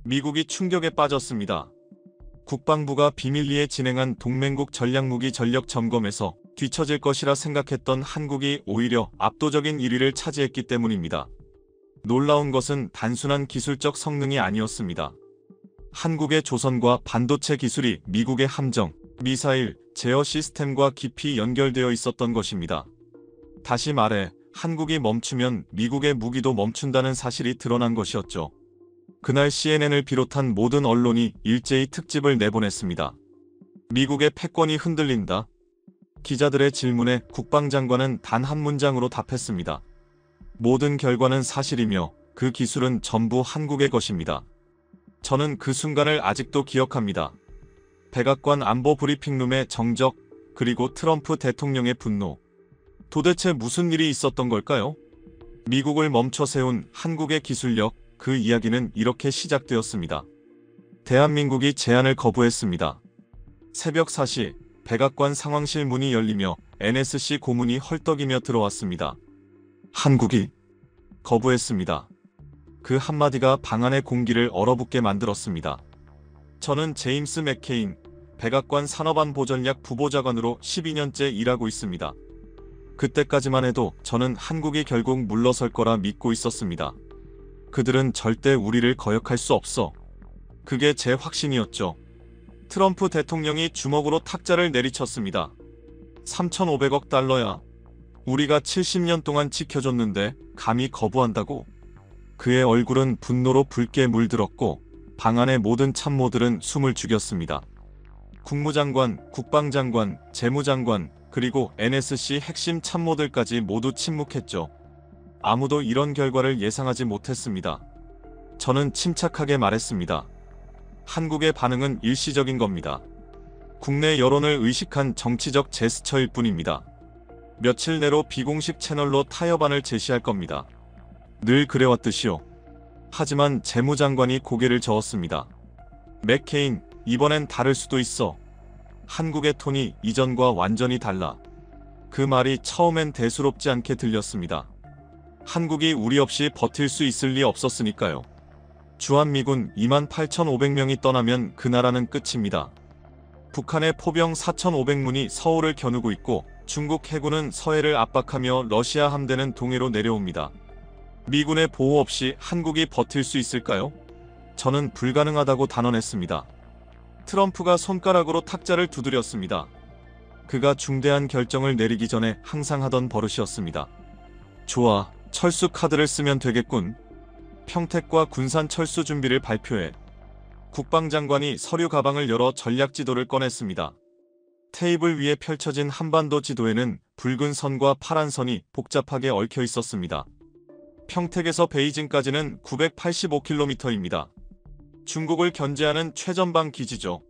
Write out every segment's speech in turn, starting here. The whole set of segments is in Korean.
미국이 충격에 빠졌습니다. 국방부가 비밀리에 진행한 동맹국 전략무기 전력 점검에서 뒤처질 것이라 생각했던 한국이 오히려 압도적인 1위를 차지했기 때문입니다. 놀라운 것은 단순한 기술적 성능이 아니었습니다. 한국의 조선과 반도체 기술이 미국의 함정, 미사일, 제어 시스템과 깊이 연결되어 있었던 것입니다. 다시 말해 한국이 멈추면 미국의 무기도 멈춘다는 사실이 드러난 것이었죠. 그날 CNN을 비롯한 모든 언론이 일제히 특집을 내보냈습니다. 미국의 패권이 흔들린다. 기자들의 질문에 국방장관은 단 한 문장으로 답했습니다. 모든 결과는 사실이며 그 기술은 전부 한국의 것입니다. 저는 그 순간을 아직도 기억합니다. 백악관 안보 브리핑룸의 정적, 그리고 트럼프 대통령의 분노. 도대체 무슨 일이 있었던 걸까요? 미국을 멈춰 세운 한국의 기술력, 그 이야기는 이렇게 시작되었습니다. 대한민국이 제안을 거부했습니다. 새벽 4시 백악관 상황실 문이 열리며 NSC 고문이 헐떡이며 들어왔습니다. 한국이 거부했습니다. 그 한마디가 방 안의 공기를 얼어붙게 만들었습니다. 저는 제임스 맥케인, 백악관 산업안보전략 부보좌관으로 12년째 일하고 있습니다. 그때까지만 해도 저는 한국이 결국 물러설 거라 믿고 있었습니다. 그들은 절대 우리를 거역할 수 없어. 그게 제 확신이었죠. 트럼프 대통령이 주먹으로 탁자를 내리쳤습니다. 3,500억 달러야. 우리가 70년 동안 지켜줬는데 감히 거부한다고? 그의 얼굴은 분노로 붉게 물들었고 방 안의 모든 참모들은 숨을 죽였습니다. 국무장관, 국방장관, 재무장관, 그리고 NSC 핵심 참모들까지 모두 침묵했죠. 아무도 이런 결과를 예상하지 못했습니다. 저는 침착하게 말했습니다. 한국의 반응은 일시적인 겁니다. 국내 여론을 의식한 정치적 제스처일 뿐입니다. 며칠 내로 비공식 채널로 타협안을 제시할 겁니다. 늘 그래왔듯이요. 하지만 재무장관이 고개를 저었습니다. 맥케인, 이번엔 다를 수도 있어. 한국의 톤이 이전과 완전히 달라. 그 말이 처음엔 대수롭지 않게 들렸습니다. 한국이 우리 없이 버틸 수 있을 리 없었으니까요. 주한미군 28,500명이 떠나면 그 나라는 끝입니다. 북한의 포병 4,500문이 서울을 겨누고 있고 중국 해군은 서해를 압박하며 러시아 함대는 동해로 내려옵니다. 미군의 보호 없이 한국이 버틸 수 있을까요? 저는 불가능하다고 단언했습니다. 트럼프가 손가락으로 탁자를 두드렸습니다. 그가 중대한 결정을 내리기 전에 항상 하던 버릇이었습니다. 좋아, 철수 카드를 쓰면 되겠군. 평택과 군산 철수 준비를 발표해. 국방장관이 서류 가방을 열어 전략 지도를 꺼냈습니다. 테이블 위에 펼쳐진 한반도 지도에는 붉은 선과 파란 선이 복잡하게 얽혀 있었습니다. 평택에서 베이징까지는 985km입니다. 중국을 견제하는 최전방 기지죠.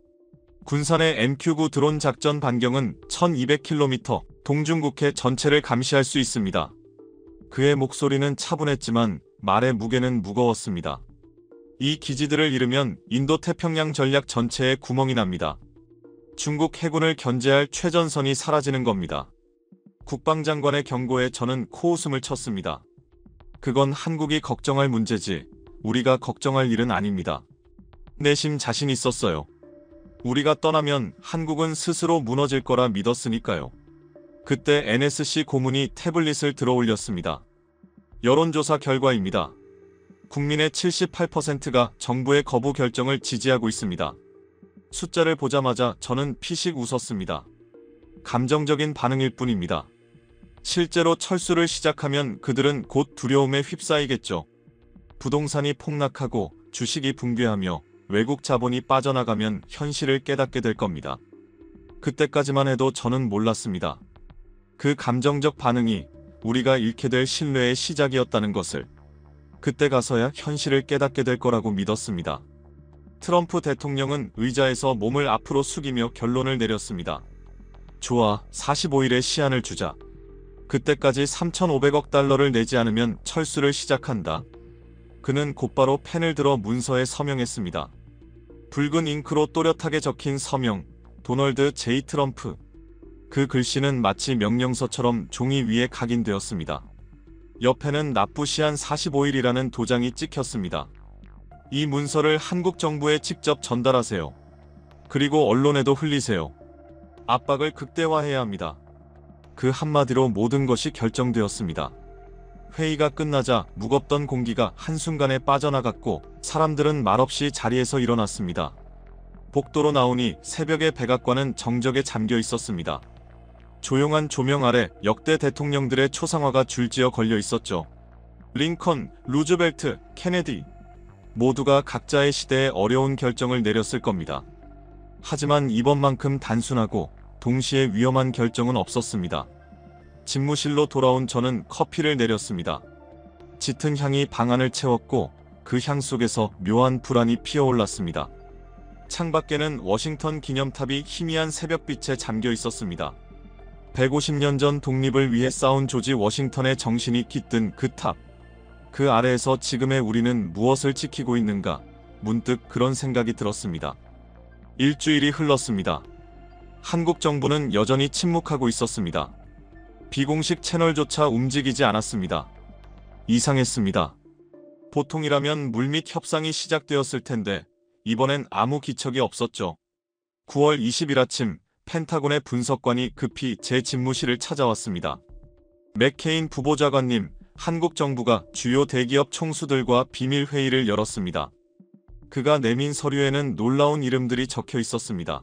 군산의 MQ-9 드론 작전 반경은 1200km, 동중국해 전체를 감시할 수 있습니다. 그의 목소리는 차분했지만 말의 무게는 무거웠습니다. 이 기지들을 잃으면 인도태평양 전략 전체에 구멍이 납니다. 중국 해군을 견제할 최전선이 사라지는 겁니다. 국방장관의 경고에 저는 코웃음을 쳤습니다. 그건 한국이 걱정할 문제지 우리가 걱정할 일은 아닙니다. 내심 자신 있었어요. 우리가 떠나면 한국은 스스로 무너질 거라 믿었으니까요. 그때 NSC 고문이 태블릿을 들어 올렸습니다. 여론조사 결과입니다. 국민의 78%가 정부의 거부 결정을 지지하고 있습니다. 숫자를 보자마자 저는 피식 웃었습니다. 감정적인 반응일 뿐입니다. 실제로 철수를 시작하면 그들은 곧 두려움에 휩싸이겠죠. 부동산이 폭락하고 주식이 붕괴하며 외국 자본이 빠져나가면 현실을 깨닫게 될 겁니다. 그때까지만 해도 저는 몰랐습니다. 그 감정적 반응이 우리가 잃게 될 신뢰의 시작이었다는 것을. 그때 가서야 현실을 깨닫게 될 거라고 믿었습니다. 트럼프 대통령은 의자에서 몸을 앞으로 숙이며 결론을 내렸습니다. 좋아, 45일의 시한을 주자. 그때까지 3,500억 달러를 내지 않으면 철수를 시작한다. 그는 곧바로 펜을 들어 문서에 서명했습니다. 붉은 잉크로 또렷하게 적힌 서명, 도널드 J. 트럼프. 그 글씨는 마치 명령서처럼 종이 위에 각인되었습니다. 옆에는 납부 시한 45일이라는 도장이 찍혔습니다. 이 문서를 한국 정부에 직접 전달하세요. 그리고 언론에도 흘리세요. 압박을 극대화해야 합니다. 그 한마디로 모든 것이 결정되었습니다. 회의가 끝나자 무겁던 공기가 한순간에 빠져나갔고 사람들은 말없이 자리에서 일어났습니다. 복도로 나오니 새벽의 백악관은 정적에 잠겨 있었습니다. 조용한 조명 아래 역대 대통령들의 초상화가 줄지어 걸려 있었죠. 링컨, 루즈벨트, 케네디 모두가 각자의 시대에 어려운 결정을 내렸을 겁니다. 하지만 이번만큼 단순하고 동시에 위험한 결정은 없었습니다. 집무실로 돌아온 저는 커피를 내렸습니다. 짙은 향이 방 안을 채웠고 그 향 속에서 묘한 불안이 피어올랐습니다. 창밖에는 워싱턴 기념탑이 희미한 새벽빛에 잠겨 있었습니다. 150년 전 독립을 위해 싸운 조지 워싱턴의 정신이 깃든 그 탑. 그 아래에서 지금의 우리는 무엇을 지키고 있는가? 문득 그런 생각이 들었습니다. 일주일이 흘렀습니다. 한국 정부는 여전히 침묵하고 있었습니다. 비공식 채널조차 움직이지 않았습니다. 이상했습니다. 보통이라면 물밑 협상이 시작되었을 텐데 이번엔 아무 기척이 없었죠. 9월 20일 아침 펜타곤의 분석관이 급히 제 집무실을 찾아왔습니다. 맥케인 부보좌관님, 한국 정부가 주요 대기업 총수들과 비밀 회의를 열었습니다. 그가 내민 서류에는 놀라운 이름들이 적혀 있었습니다.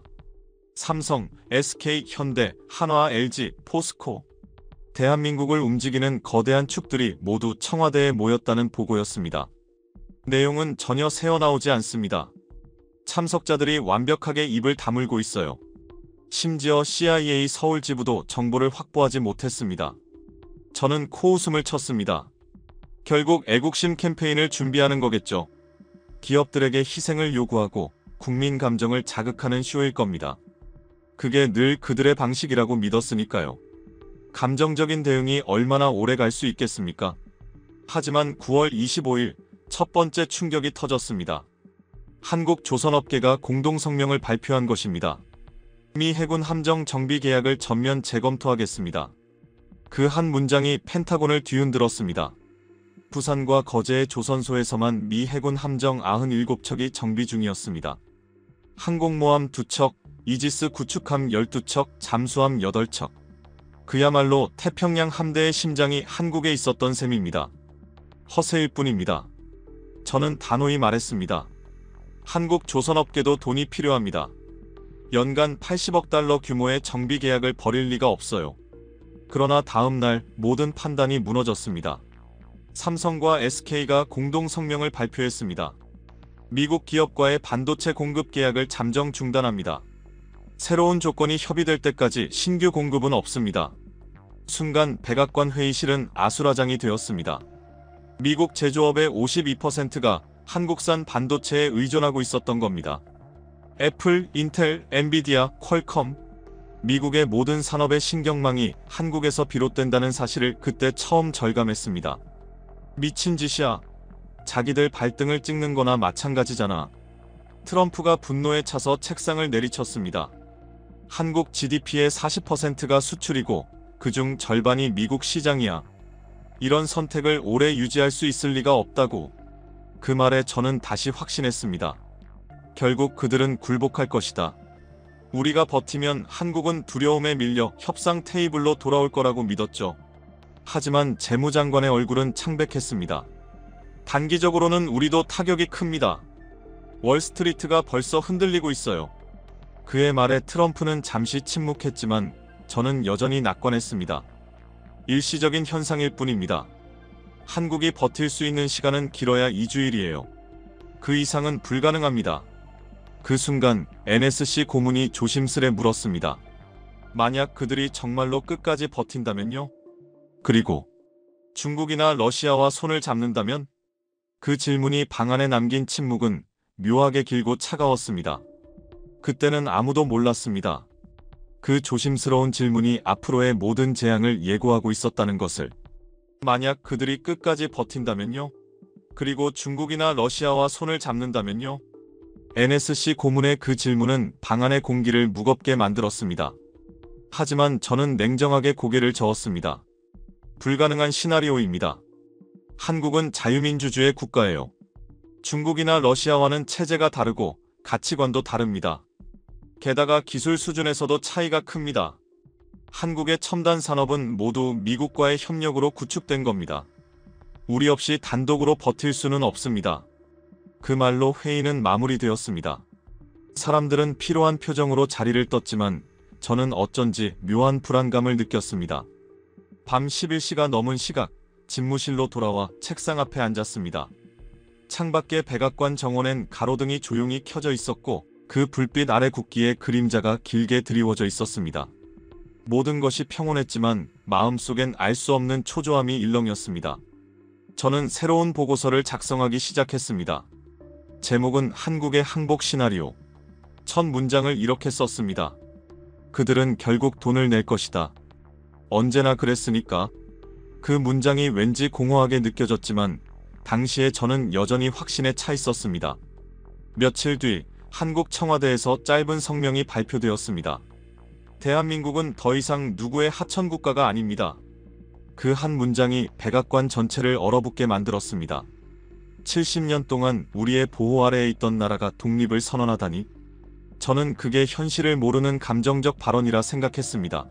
삼성, SK, 현대, 한화, LG, 포스코. 대한민국을 움직이는 거대한 축들이 모두 청와대에 모였다는 보고였습니다. 내용은 전혀 새어나오지 않습니다. 참석자들이 완벽하게 입을 다물고 있어요. 심지어 CIA 서울 지부도 정보를 확보하지 못했습니다. 저는 코웃음을 쳤습니다. 결국 애국심 캠페인을 준비하는 거겠죠. 기업들에게 희생을 요구하고 국민 감정을 자극하는 쇼일 겁니다. 그게 늘 그들의 방식이라고 믿었으니까요. 감정적인 대응이 얼마나 오래 갈 수 있겠습니까? 하지만 9월 25일 첫 번째 충격이 터졌습니다. 한국 조선업계가 공동성명을 발표한 것입니다. 미 해군 함정 정비 계약을 전면 재검토하겠습니다. 그 한 문장이 펜타곤을 뒤흔들었습니다. 부산과 거제의 조선소에서만 미 해군 함정 97척이 정비 중이었습니다. 항공모함 2척, 이지스 구축함 12척, 잠수함 8척. 그야말로 태평양 함대의 심장이 한국에 있었던 셈입니다. 허세일 뿐입니다. 저는 단호히 말했습니다. 한국 조선업계도 돈이 필요합니다. 연간 80억 달러 규모의 정비 계약을 벌일 리가 없어요. 그러나 다음 날 모든 판단이 무너졌습니다. 삼성과 SK가 공동 성명을 발표했습니다. 미국 기업과의 반도체 공급 계약을 잠정 중단합니다. 새로운 조건이 협의될 때까지 신규 공급은 없습니다. 순간 백악관 회의실은 아수라장이 되었습니다. 미국 제조업의 52%가 한국산 반도체에 의존하고 있었던 겁니다. 애플, 인텔, 엔비디아, 퀄컴, 미국의 모든 산업의 신경망이 한국에서 비롯된다는 사실을 그때 처음 절감했습니다. 미친 짓이야. 자기들 발등을 찍는 거나 마찬가지잖아. 트럼프가 분노에 차서 책상을 내리쳤습니다. 한국 GDP의 40%가 수출이고 그중 절반이 미국 시장이야. 이런 선택을 오래 유지할 수 있을 리가 없다고. 그 말에 저는 다시 확신했습니다. 결국 그들은 굴복할 것이다. 우리가 버티면 한국은 두려움에 밀려 협상 테이블로 돌아올 거라고 믿었죠. 하지만 재무장관의 얼굴은 창백했습니다. 단기적으로는 우리도 타격이 큽니다. 월스트리트가 벌써 흔들리고 있어요. 그의 말에 트럼프는 잠시 침묵했지만 저는 여전히 낙관했습니다. 일시적인 현상일 뿐입니다. 한국이 버틸 수 있는 시간은 길어야 2주일이에요. 그 이상은 불가능합니다. 그 순간 NSC 고문이 조심스레 물었습니다. 만약 그들이 정말로 끝까지 버틴다면요? 그리고 중국이나 러시아와 손을 잡는다면? 그 질문이 방 안에 남긴 침묵은 묘하게 길고 차가웠습니다. 그때는 아무도 몰랐습니다. 그 조심스러운 질문이 앞으로의 모든 재앙을 예고하고 있었다는 것을. 만약 그들이 끝까지 버틴다면요? 그리고 중국이나 러시아와 손을 잡는다면요? NSC 고문의 그 질문은 방 안의 공기를 무겁게 만들었습니다. 하지만 저는 냉정하게 고개를 저었습니다. 불가능한 시나리오입니다. 한국은 자유민주주의 국가예요. 중국이나 러시아와는 체제가 다르고 가치관도 다릅니다. 게다가 기술 수준에서도 차이가 큽니다. 한국의 첨단 산업은 모두 미국과의 협력으로 구축된 겁니다. 우리 없이 단독으로 버틸 수는 없습니다. 그 말로 회의는 마무리되었습니다. 사람들은 피로한 표정으로 자리를 떴지만 저는 어쩐지 묘한 불안감을 느꼈습니다. 밤 11시가 넘은 시각, 집무실로 돌아와 책상 앞에 앉았습니다. 창밖의 백악관 정원엔 가로등이 조용히 켜져 있었고 그 불빛 아래 국기의 그림자가 길게 드리워져 있었습니다. 모든 것이 평온했지만 마음속엔 알 수 없는 초조함이 일렁였습니다. 저는 새로운 보고서를 작성하기 시작했습니다. 제목은 한국의 항복 시나리오. 첫 문장을 이렇게 썼습니다. 그들은 결국 돈을 낼 것이다. 언제나 그랬으니까. 그 문장이 왠지 공허하게 느껴졌지만 당시에 저는 여전히 확신에 차 있었습니다. 며칠 뒤 한국 청와대에서 짧은 성명이 발표되었습니다. 대한민국은 더 이상 누구의 하천 국가가 아닙니다. 그 한 문장이 백악관 전체를 얼어붙게 만들었습니다. 70년 동안 우리의 보호 아래에 있던 나라가 독립을 선언하다니. 저는 그게 현실을 모르는 감정적 발언이라 생각했습니다.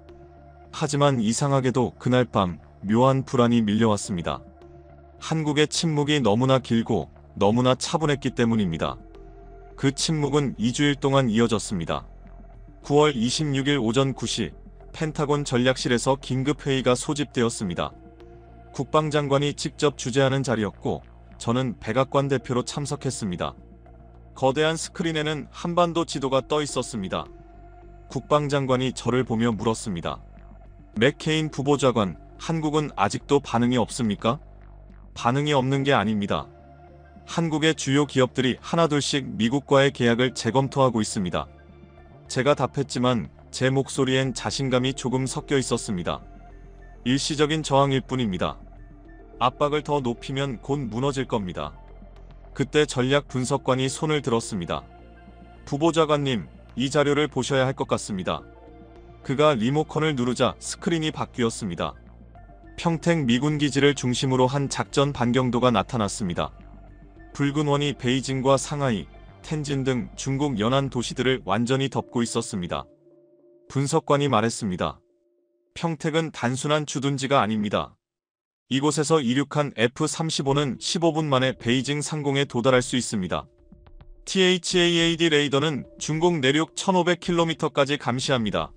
하지만 이상하게도 그날 밤 묘한 불안이 밀려왔습니다. 한국의 침묵이 너무나 길고 너무나 차분했기 때문입니다. 그 침묵은 2주일 동안 이어졌습니다. 9월 26일 오전 9시 펜타곤 전략실에서 긴급회의가 소집되었습니다. 국방장관이 직접 주재하는 자리였고 저는 백악관 대표로 참석했습니다. 거대한 스크린에는 한반도 지도가 떠 있었습니다. 국방장관이 저를 보며 물었습니다. 맥케인 부보좌관, 한국은 아직도 반응이 없습니까? 반응이 없는 게 아닙니다. 한국의 주요 기업들이 하나둘씩 미국과의 계약을 재검토하고 있습니다. 제가 답했지만 제 목소리엔 자신감이 조금 섞여 있었습니다. 일시적인 저항일 뿐입니다. 압박을 더 높이면 곧 무너질 겁니다. 그때 전략 분석관이 손을 들었습니다. 부보좌관님, 이 자료를 보셔야 할 것 같습니다. 그가 리모컨을 누르자 스크린이 바뀌었습니다. 평택 미군 기지를 중심으로 한 작전 반경도가 나타났습니다. 붉은 원이 베이징과 상하이, 텐진 등 중국 연안 도시들을 완전히 덮고 있었습니다. 분석관이 말했습니다. 평택은 단순한 주둔지가 아닙니다. 이곳에서 이륙한 F-35는 15분 만에 베이징 상공에 도달할 수 있습니다. THAAD 레이더는 중국 내륙 1500km까지 감시합니다.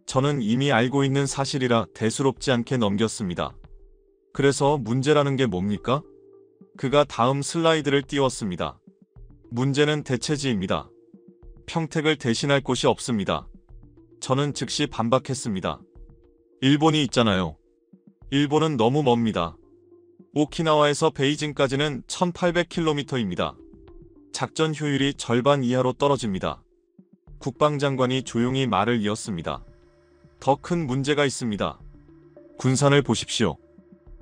저는 이미 알고 있는 사실이라 대수롭지 않게 넘겼습니다. 그래서 문제라는 게 뭡니까? 그가 다음 슬라이드를 띄웠습니다. 문제는 대체지입니다. 평택을 대신할 곳이 없습니다. 저는 즉시 반박했습니다. 일본이 있잖아요. 일본은 너무 멉니다. 오키나와에서 베이징까지는 1800km입니다. 작전 효율이 절반 이하로 떨어집니다. 국방장관이 조용히 말을 이었습니다. 더 큰 문제가 있습니다. 군산을 보십시오.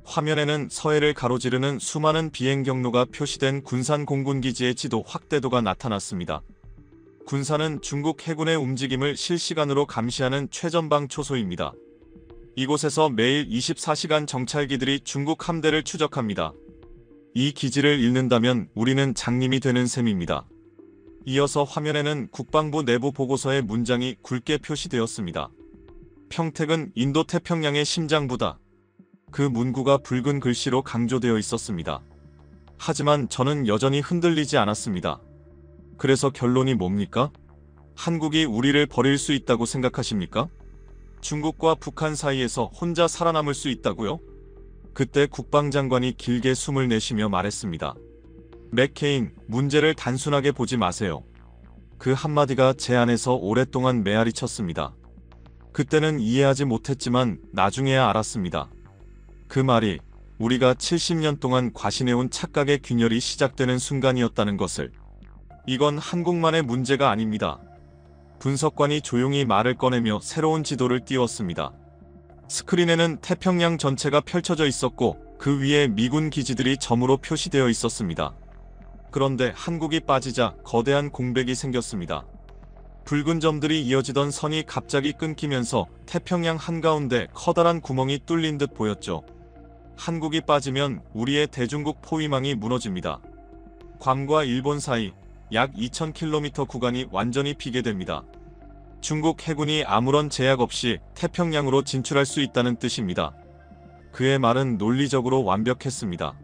화면에는 서해를 가로지르는 수많은 비행 경로가 표시된 군산 공군기지의 지도 확대도가 나타났습니다. 군산은 중국 해군의 움직임을 실시간으로 감시하는 최전방 초소입니다. 이곳에서 매일 24시간 정찰기들이 중국 함대를 추적합니다. 이 기지를 잃는다면 우리는 장님이 되는 셈입니다. 이어서 화면에는 국방부 내부 보고서의 문장이 굵게 표시되었습니다. 평택은 인도태평양의 심장부다. 그 문구가 붉은 글씨로 강조되어 있었습니다. 하지만 저는 여전히 흔들리지 않았습니다. 그래서 결론이 뭡니까? 한국이 우리를 버릴 수 있다고 생각하십니까? 중국과 북한 사이에서 혼자 살아남을 수 있다고요? 그때 국방장관이 길게 숨을 내쉬며 말했습니다. 맥케인, 문제를 단순하게 보지 마세요. 그 한마디가 제 안에서 오랫동안 메아리 쳤습니다. 그때는 이해하지 못했지만 나중에야 알았습니다. 그 말이 우리가 70년 동안 과신해온 착각의 균열이 시작되는 순간이었다는 것을. 이건 한국만의 문제가 아닙니다. 분석관이 조용히 말을 꺼내며 새로운 지도를 띄웠습니다. 스크린에는 태평양 전체가 펼쳐져 있었고 그 위에 미군 기지들이 점으로 표시되어 있었습니다. 그런데 한국이 빠지자 거대한 공백이 생겼습니다. 붉은 점들이 이어지던 선이 갑자기 끊기면서 태평양 한가운데 커다란 구멍이 뚫린 듯 보였죠. 한국이 빠지면 우리의 대중국 포위망이 무너집니다. 괌과 일본 사이 약 2000km 구간이 완전히 비게 됩니다. 중국 해군이 아무런 제약 없이 태평양으로 진출할 수 있다는 뜻입니다. 그의 말은 논리적으로 완벽했습니다.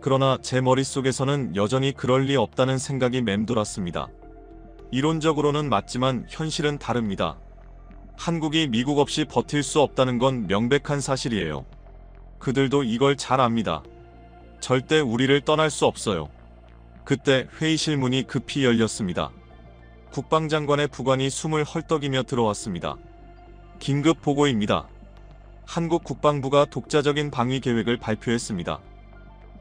그러나 제 머릿속에서는 여전히 그럴 리 없다는 생각이 맴돌았습니다. 이론적으로는 맞지만 현실은 다릅니다. 한국이 미국 없이 버틸 수 없다는 건 명백한 사실이에요. 그들도 이걸 잘 압니다. 절대 우리를 떠날 수 없어요. 그때 회의실 문이 급히 열렸습니다. 국방장관의 부관이 숨을 헐떡이며 들어왔습니다. 긴급 보고입니다. 한국 국방부가 독자적인 방위 계획을 발표했습니다.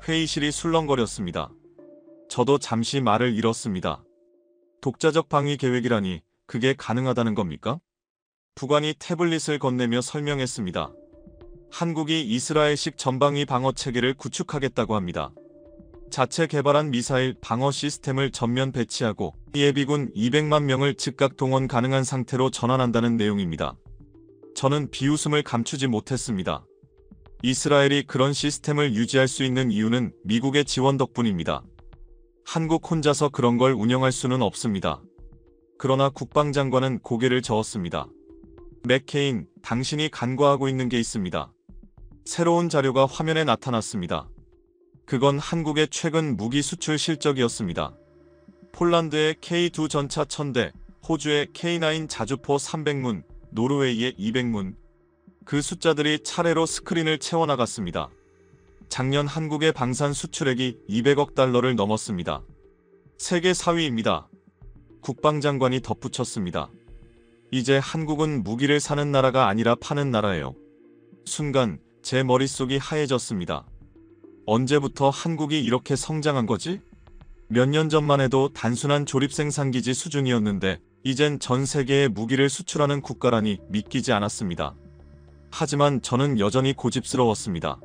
회의실이 술렁거렸습니다. 저도 잠시 말을 잃었습니다. 독자적 방위 계획이라니 그게 가능하다는 겁니까? 부관이 태블릿을 건네며 설명했습니다. 한국이 이스라엘식 전방위 방어 체계를 구축하겠다고 합니다. 자체 개발한 미사일 방어 시스템을 전면 배치하고 예비군 200만 명을 즉각 동원 가능한 상태로 전환한다는 내용입니다. 저는 비웃음을 감추지 못했습니다. 이스라엘이 그런 시스템을 유지할 수 있는 이유는 미국의 지원 덕분입니다. 한국 혼자서 그런 걸 운영할 수는 없습니다. 그러나 국방장관은 고개를 저었습니다. 맥케인, 당신이 간과하고 있는 게 있습니다. 새로운 자료가 화면에 나타났습니다. 그건 한국의 최근 무기 수출 실적이었습니다. 폴란드의 K2 전차 1000대, 호주의 K9 자주포 300문, 노르웨이의 200문. 그 숫자들이 차례로 스크린을 채워나갔습니다. 작년 한국의 방산 수출액이 200억 달러를 넘었습니다. 세계 4위입니다. 국방장관이 덧붙였습니다. 이제 한국은 무기를 사는 나라가 아니라 파는 나라예요. 순간 제 머릿속이 하얘졌습니다. 언제부터 한국이 이렇게 성장한 거지? 몇 년 전만 해도 단순한 조립생산기지 수준이었는데 이젠 전 세계에 무기를 수출하는 국가라니 믿기지 않았습니다. 하지만 저는 여전히 고집스러웠습니다.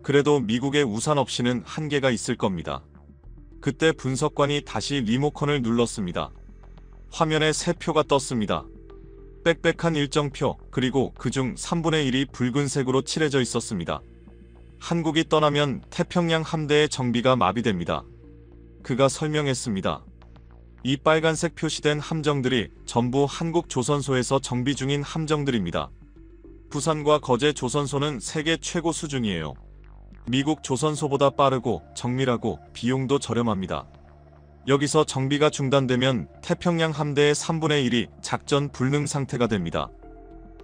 그래도 미국의 우산 없이는 한계가 있을 겁니다. 그때 분석관이 다시 리모컨을 눌렀습니다. 화면에 세 표가 떴습니다. 빽빽한 일정표, 그리고 그중 3분의 1이 붉은색으로 칠해져 있었습니다. 한국이 떠나면 태평양 함대의 정비가 마비됩니다. 그가 설명했습니다. 이 빨간색 표시된 함정들이 전부 한국 조선소에서 정비 중인 함정들입니다. 부산과 거제 조선소는 세계 최고 수준이에요. 미국 조선소보다 빠르고 정밀하고 비용도 저렴합니다. 여기서 정비가 중단되면 태평양 함대의 3분의 1이 작전 불능 상태가 됩니다.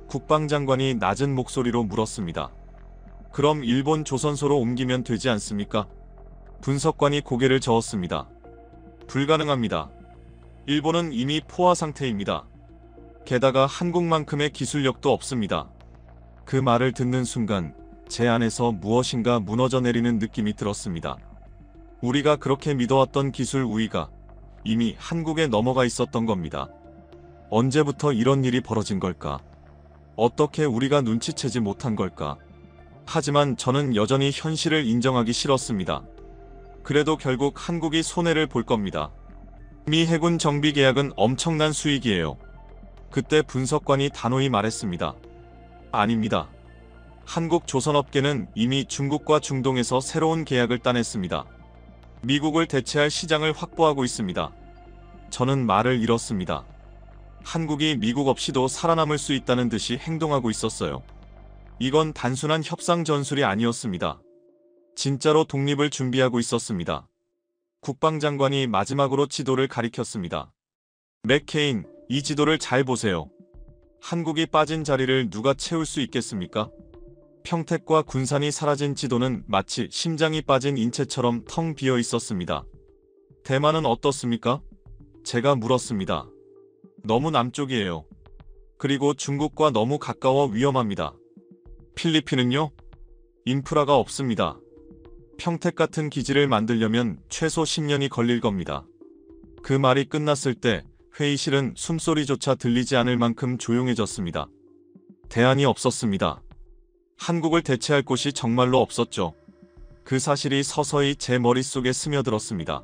국방장관이 낮은 목소리로 물었습니다. 그럼 일본 조선소로 옮기면 되지 않습니까? 분석관이 고개를 저었습니다. 불가능합니다. 일본은 이미 포화 상태입니다. 게다가 한국만큼의 기술력도 없습니다. 그 말을 듣는 순간 제 안에서 무엇인가 무너져 내리는 느낌이 들었습니다. 우리가 그렇게 믿어왔던 기술 우위가 이미 한국에 넘어가 있었던 겁니다. 언제부터 이런 일이 벌어진 걸까? 어떻게 우리가 눈치채지 못한 걸까? 하지만 저는 여전히 현실을 인정하기 싫었습니다. 그래도 결국 한국이 손해를 볼 겁니다. 미 해군 정비 계약은 엄청난 수익이에요. 그때 분석관이 단호히 말했습니다. 아닙니다. 한국 조선업계는 이미 중국과 중동에서 새로운 계약을 따냈습니다. 미국을 대체할 시장을 확보하고 있습니다. 저는 말을 잃었습니다. 한국이 미국 없이도 살아남을 수 있다는 듯이 행동하고 있었어요. 이건 단순한 협상 전술이 아니었습니다. 진짜로 독립을 준비하고 있었습니다. 국방장관이 마지막으로 지도를 가리켰습니다. 맥케인, 이 지도를 잘 보세요. 한국이 빠진 자리를 누가 채울 수 있겠습니까? 평택과 군산이 사라진 지도는 마치 심장이 빠진 인체처럼 텅 비어 있었습니다. 대만은 어떻습니까? 제가 물었습니다. 너무 남쪽이에요. 그리고 중국과 너무 가까워 위험합니다. 필리핀은요? 인프라가 없습니다. 평택 같은 기지를 만들려면 최소 10년이 걸릴 겁니다. 그 말이 끝났을 때 회의실은 숨소리조차 들리지 않을 만큼 조용해졌습니다. 대안이 없었습니다. 한국을 대체할 곳이 정말로 없었죠. 그 사실이 서서히 제 머릿속에 스며들었습니다.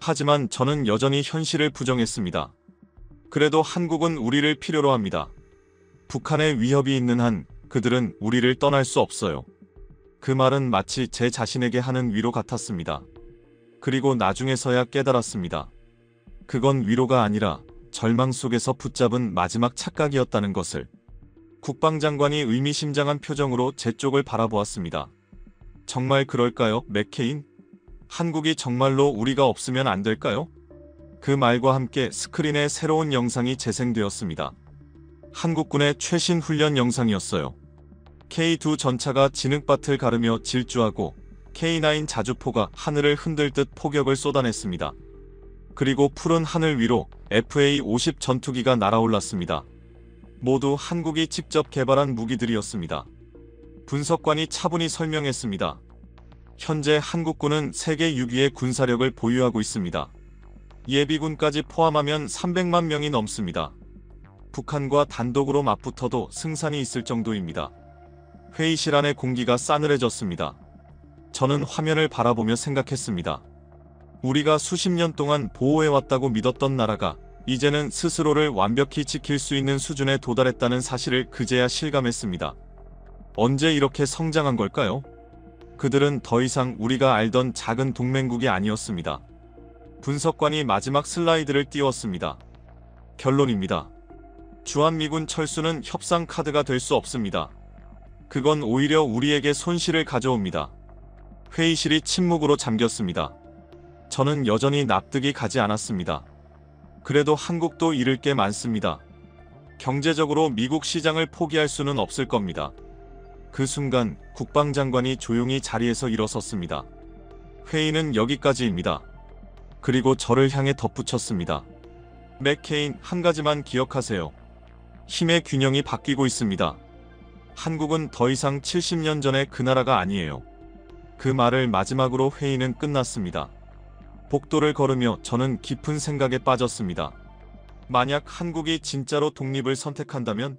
하지만 저는 여전히 현실을 부정했습니다. 그래도 한국은 우리를 필요로 합니다. 북한의 위협이 있는 한 그들은 우리를 떠날 수 없어요. 그 말은 마치 제 자신에게 하는 위로 같았습니다. 그리고 나중에서야 깨달았습니다. 그건 위로가 아니라 절망 속에서 붙잡은 마지막 착각이었다는 것을. 국방장관이 의미심장한 표정으로 제 쪽을 바라보았습니다. 정말 그럴까요, 맥케인? 한국이 정말로 우리가 없으면 안 될까요? 그 말과 함께 스크린에 새로운 영상이 재생되었습니다. 한국군의 최신 훈련 영상이었어요. K2 전차가 진흙밭을 가르며 질주하고 K9 자주포가 하늘을 흔들 듯 포격을 쏟아냈습니다. 그리고 푸른 하늘 위로 FA-50 전투기가 날아올랐습니다. 모두 한국이 직접 개발한 무기들이었습니다. 분석관이 차분히 설명했습니다. 현재 한국군은 세계 6위의 군사력을 보유하고 있습니다. 예비군까지 포함하면 300만 명이 넘습니다. 북한과 단독으로 맞붙어도 승산이 있을 정도입니다. 회의실 안의 공기가 싸늘해졌습니다. 저는 화면을 바라보며 생각했습니다. 우리가 수십 년 동안 보호해왔다고 믿었던 나라가 이제는 스스로를 완벽히 지킬 수 있는 수준에 도달했다는 사실을 그제야 실감했습니다. 언제 이렇게 성장한 걸까요? 그들은 더 이상 우리가 알던 작은 동맹국이 아니었습니다. 분석관이 마지막 슬라이드를 띄웠습니다. 결론입니다. 주한미군 철수는 협상 카드가 될 수 없습니다. 그건 오히려 우리에게 손실을 가져옵니다. 회의실이 침묵으로 잠겼습니다. 저는 여전히 납득이 가지 않았습니다. 그래도 한국도 잃을 게 많습니다. 경제적으로 미국 시장을 포기할 수는 없을 겁니다. 그 순간 국방장관이 조용히 자리에서 일어섰습니다. 회의는 여기까지입니다. 그리고 저를 향해 덧붙였습니다. 맥케인, 한 가지만 기억하세요. 힘의 균형이 바뀌고 있습니다. 한국은 더 이상 70년 전의 그 나라가 아니에요. 그 말을 마지막으로 회의는 끝났습니다. 복도를 걸으며 저는 깊은 생각에 빠졌습니다. 만약 한국이 진짜로 독립을 선택한다면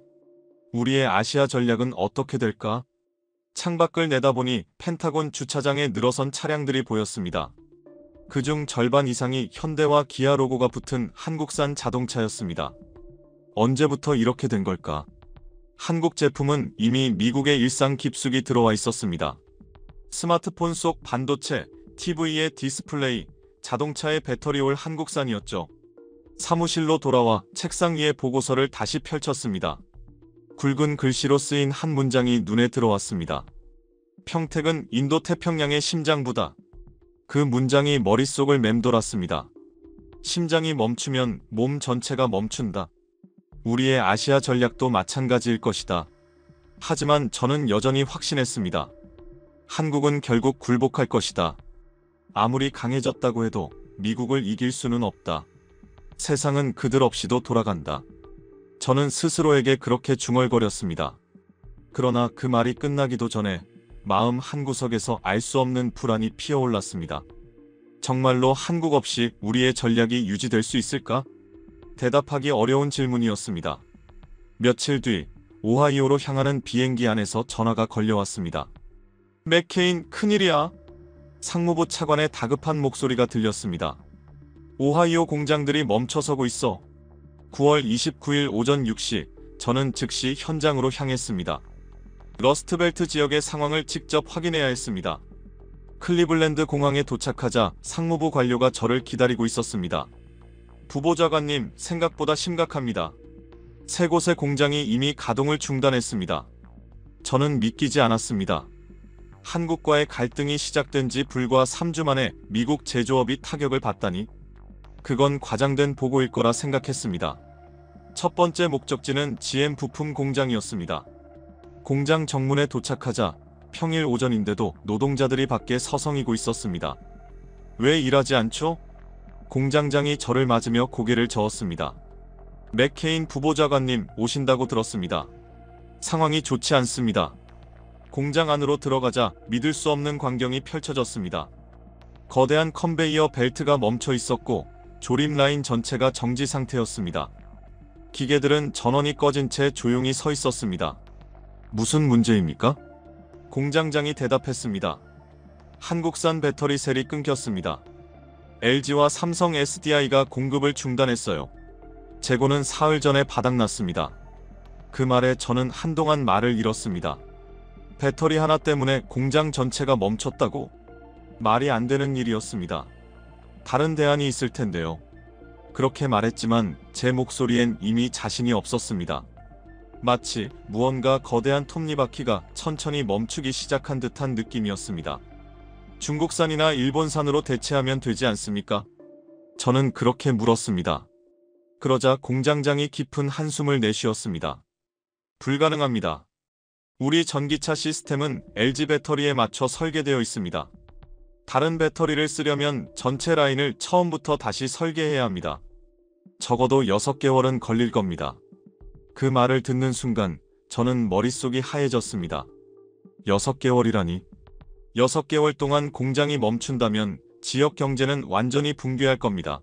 우리의 아시아 전략은 어떻게 될까? 창밖을 내다보니 펜타곤 주차장에 늘어선 차량들이 보였습니다. 그중 절반 이상이 현대와 기아 로고가 붙은 한국산 자동차였습니다. 언제부터 이렇게 된 걸까? 한국 제품은 이미 미국의 일상 깊숙이 들어와 있었습니다. 스마트폰 속 반도체, TV의 디스플레이, 자동차의 배터리 올 한국산이었죠. 사무실로 돌아와 책상 위에 보고서를 다시 펼쳤습니다. 굵은 글씨로 쓰인 한 문장이 눈에 들어왔습니다. 평택은 인도태평양의 심장부다. 그 문장이 머릿속을 맴돌았습니다. 심장이 멈추면 몸 전체가 멈춘다. 우리의 아시아 전략도 마찬가지일 것이다. 하지만 저는 여전히 확신했습니다. 한국은 결국 굴복할 것이다. 아무리 강해졌다고 해도 미국을 이길 수는 없다. 세상은 그들 없이도 돌아간다. 저는 스스로에게 그렇게 중얼거렸습니다. 그러나 그 말이 끝나기도 전에 마음 한구석에서 알 수 없는 불안이 피어올랐습니다. 정말로 한국 없이 우리의 전략이 유지될 수 있을까? 대답하기 어려운 질문이었습니다. 며칠 뒤 오하이오로 향하는 비행기 안에서 전화가 걸려왔습니다. 맥케인, 큰일이야. 상무부 차관의 다급한 목소리가 들렸습니다. 오하이오 공장들이 멈춰서고 있어. 9월 29일 오전 6시 저는 즉시 현장으로 향했습니다. 러스트벨트 지역의 상황을 직접 확인해야 했습니다. 클리블랜드 공항에 도착하자 상무부 관료가 저를 기다리고 있었습니다. 부보좌관님, 생각보다 심각합니다. 세 곳의 공장이 이미 가동을 중단했습니다. 저는 믿기지 않았습니다. 한국과의 갈등이 시작된 지 불과 3주 만에 미국 제조업이 타격을 받다니. 그건 과장된 보고일 거라 생각했습니다. 첫 번째 목적지는 GM 부품 공장이었습니다. 공장 정문에 도착하자 평일 오전인데도 노동자들이 밖에 서성이고 있었습니다. 왜 일하지 않죠? 공장장이 저를 맞으며 고개를 저었습니다. 맥케인 부보좌관님 오신다고 들었습니다. 상황이 좋지 않습니다. 공장 안으로 들어가자 믿을 수 없는 광경이 펼쳐졌습니다. 거대한 컨베이어 벨트가 멈춰 있었고 조립 라인 전체가 정지 상태였습니다. 기계들은 전원이 꺼진 채 조용히 서 있었습니다. 무슨 문제입니까? 공장장이 대답했습니다. 한국산 배터리 셀이 끊겼습니다. LG와 삼성 SDI가 공급을 중단했어요. 재고는 사흘 전에 바닥났습니다. 그 말에 저는 한동안 말을 잃었습니다. 배터리 하나 때문에 공장 전체가 멈췄다고? 말이 안 되는 일이었습니다. 다른 대안이 있을 텐데요. 그렇게 말했지만 제 목소리엔 이미 자신이 없었습니다. 마치 무언가 거대한 톱니바퀴가 천천히 멈추기 시작한 듯한 느낌이었습니다. 중국산이나 일본산으로 대체하면 되지 않습니까? 저는 그렇게 물었습니다. 그러자 공장장이 깊은 한숨을 내쉬었습니다. 불가능합니다. 우리 전기차 시스템은 LG 배터리에 맞춰 설계되어 있습니다. 다른 배터리를 쓰려면 전체 라인을 처음부터 다시 설계해야 합니다. 적어도 6개월은 걸릴 겁니다. 그 말을 듣는 순간 저는 머릿속이 하얘졌습니다. 6개월이라니. 6개월 동안 공장이 멈춘다면 지역 경제는 완전히 붕괴할 겁니다.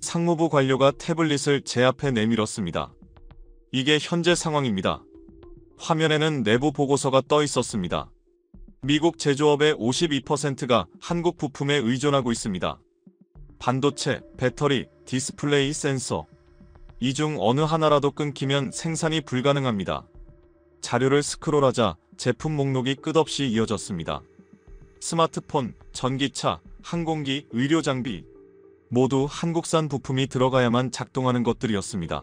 상무부 관료가 태블릿을 제 앞에 내밀었습니다. 이게 현재 상황입니다. 화면에는 내부 보고서가 떠 있었습니다. 미국 제조업의 52%가 한국 부품에 의존하고 있습니다. 반도체, 배터리, 디스플레이, 센서. 이 중 어느 하나라도 끊기면 생산이 불가능합니다. 자료를 스크롤하자 제품 목록이 끝없이 이어졌습니다. 스마트폰, 전기차, 항공기, 의료장비. 모두 한국산 부품이 들어가야만 작동하는 것들이었습니다.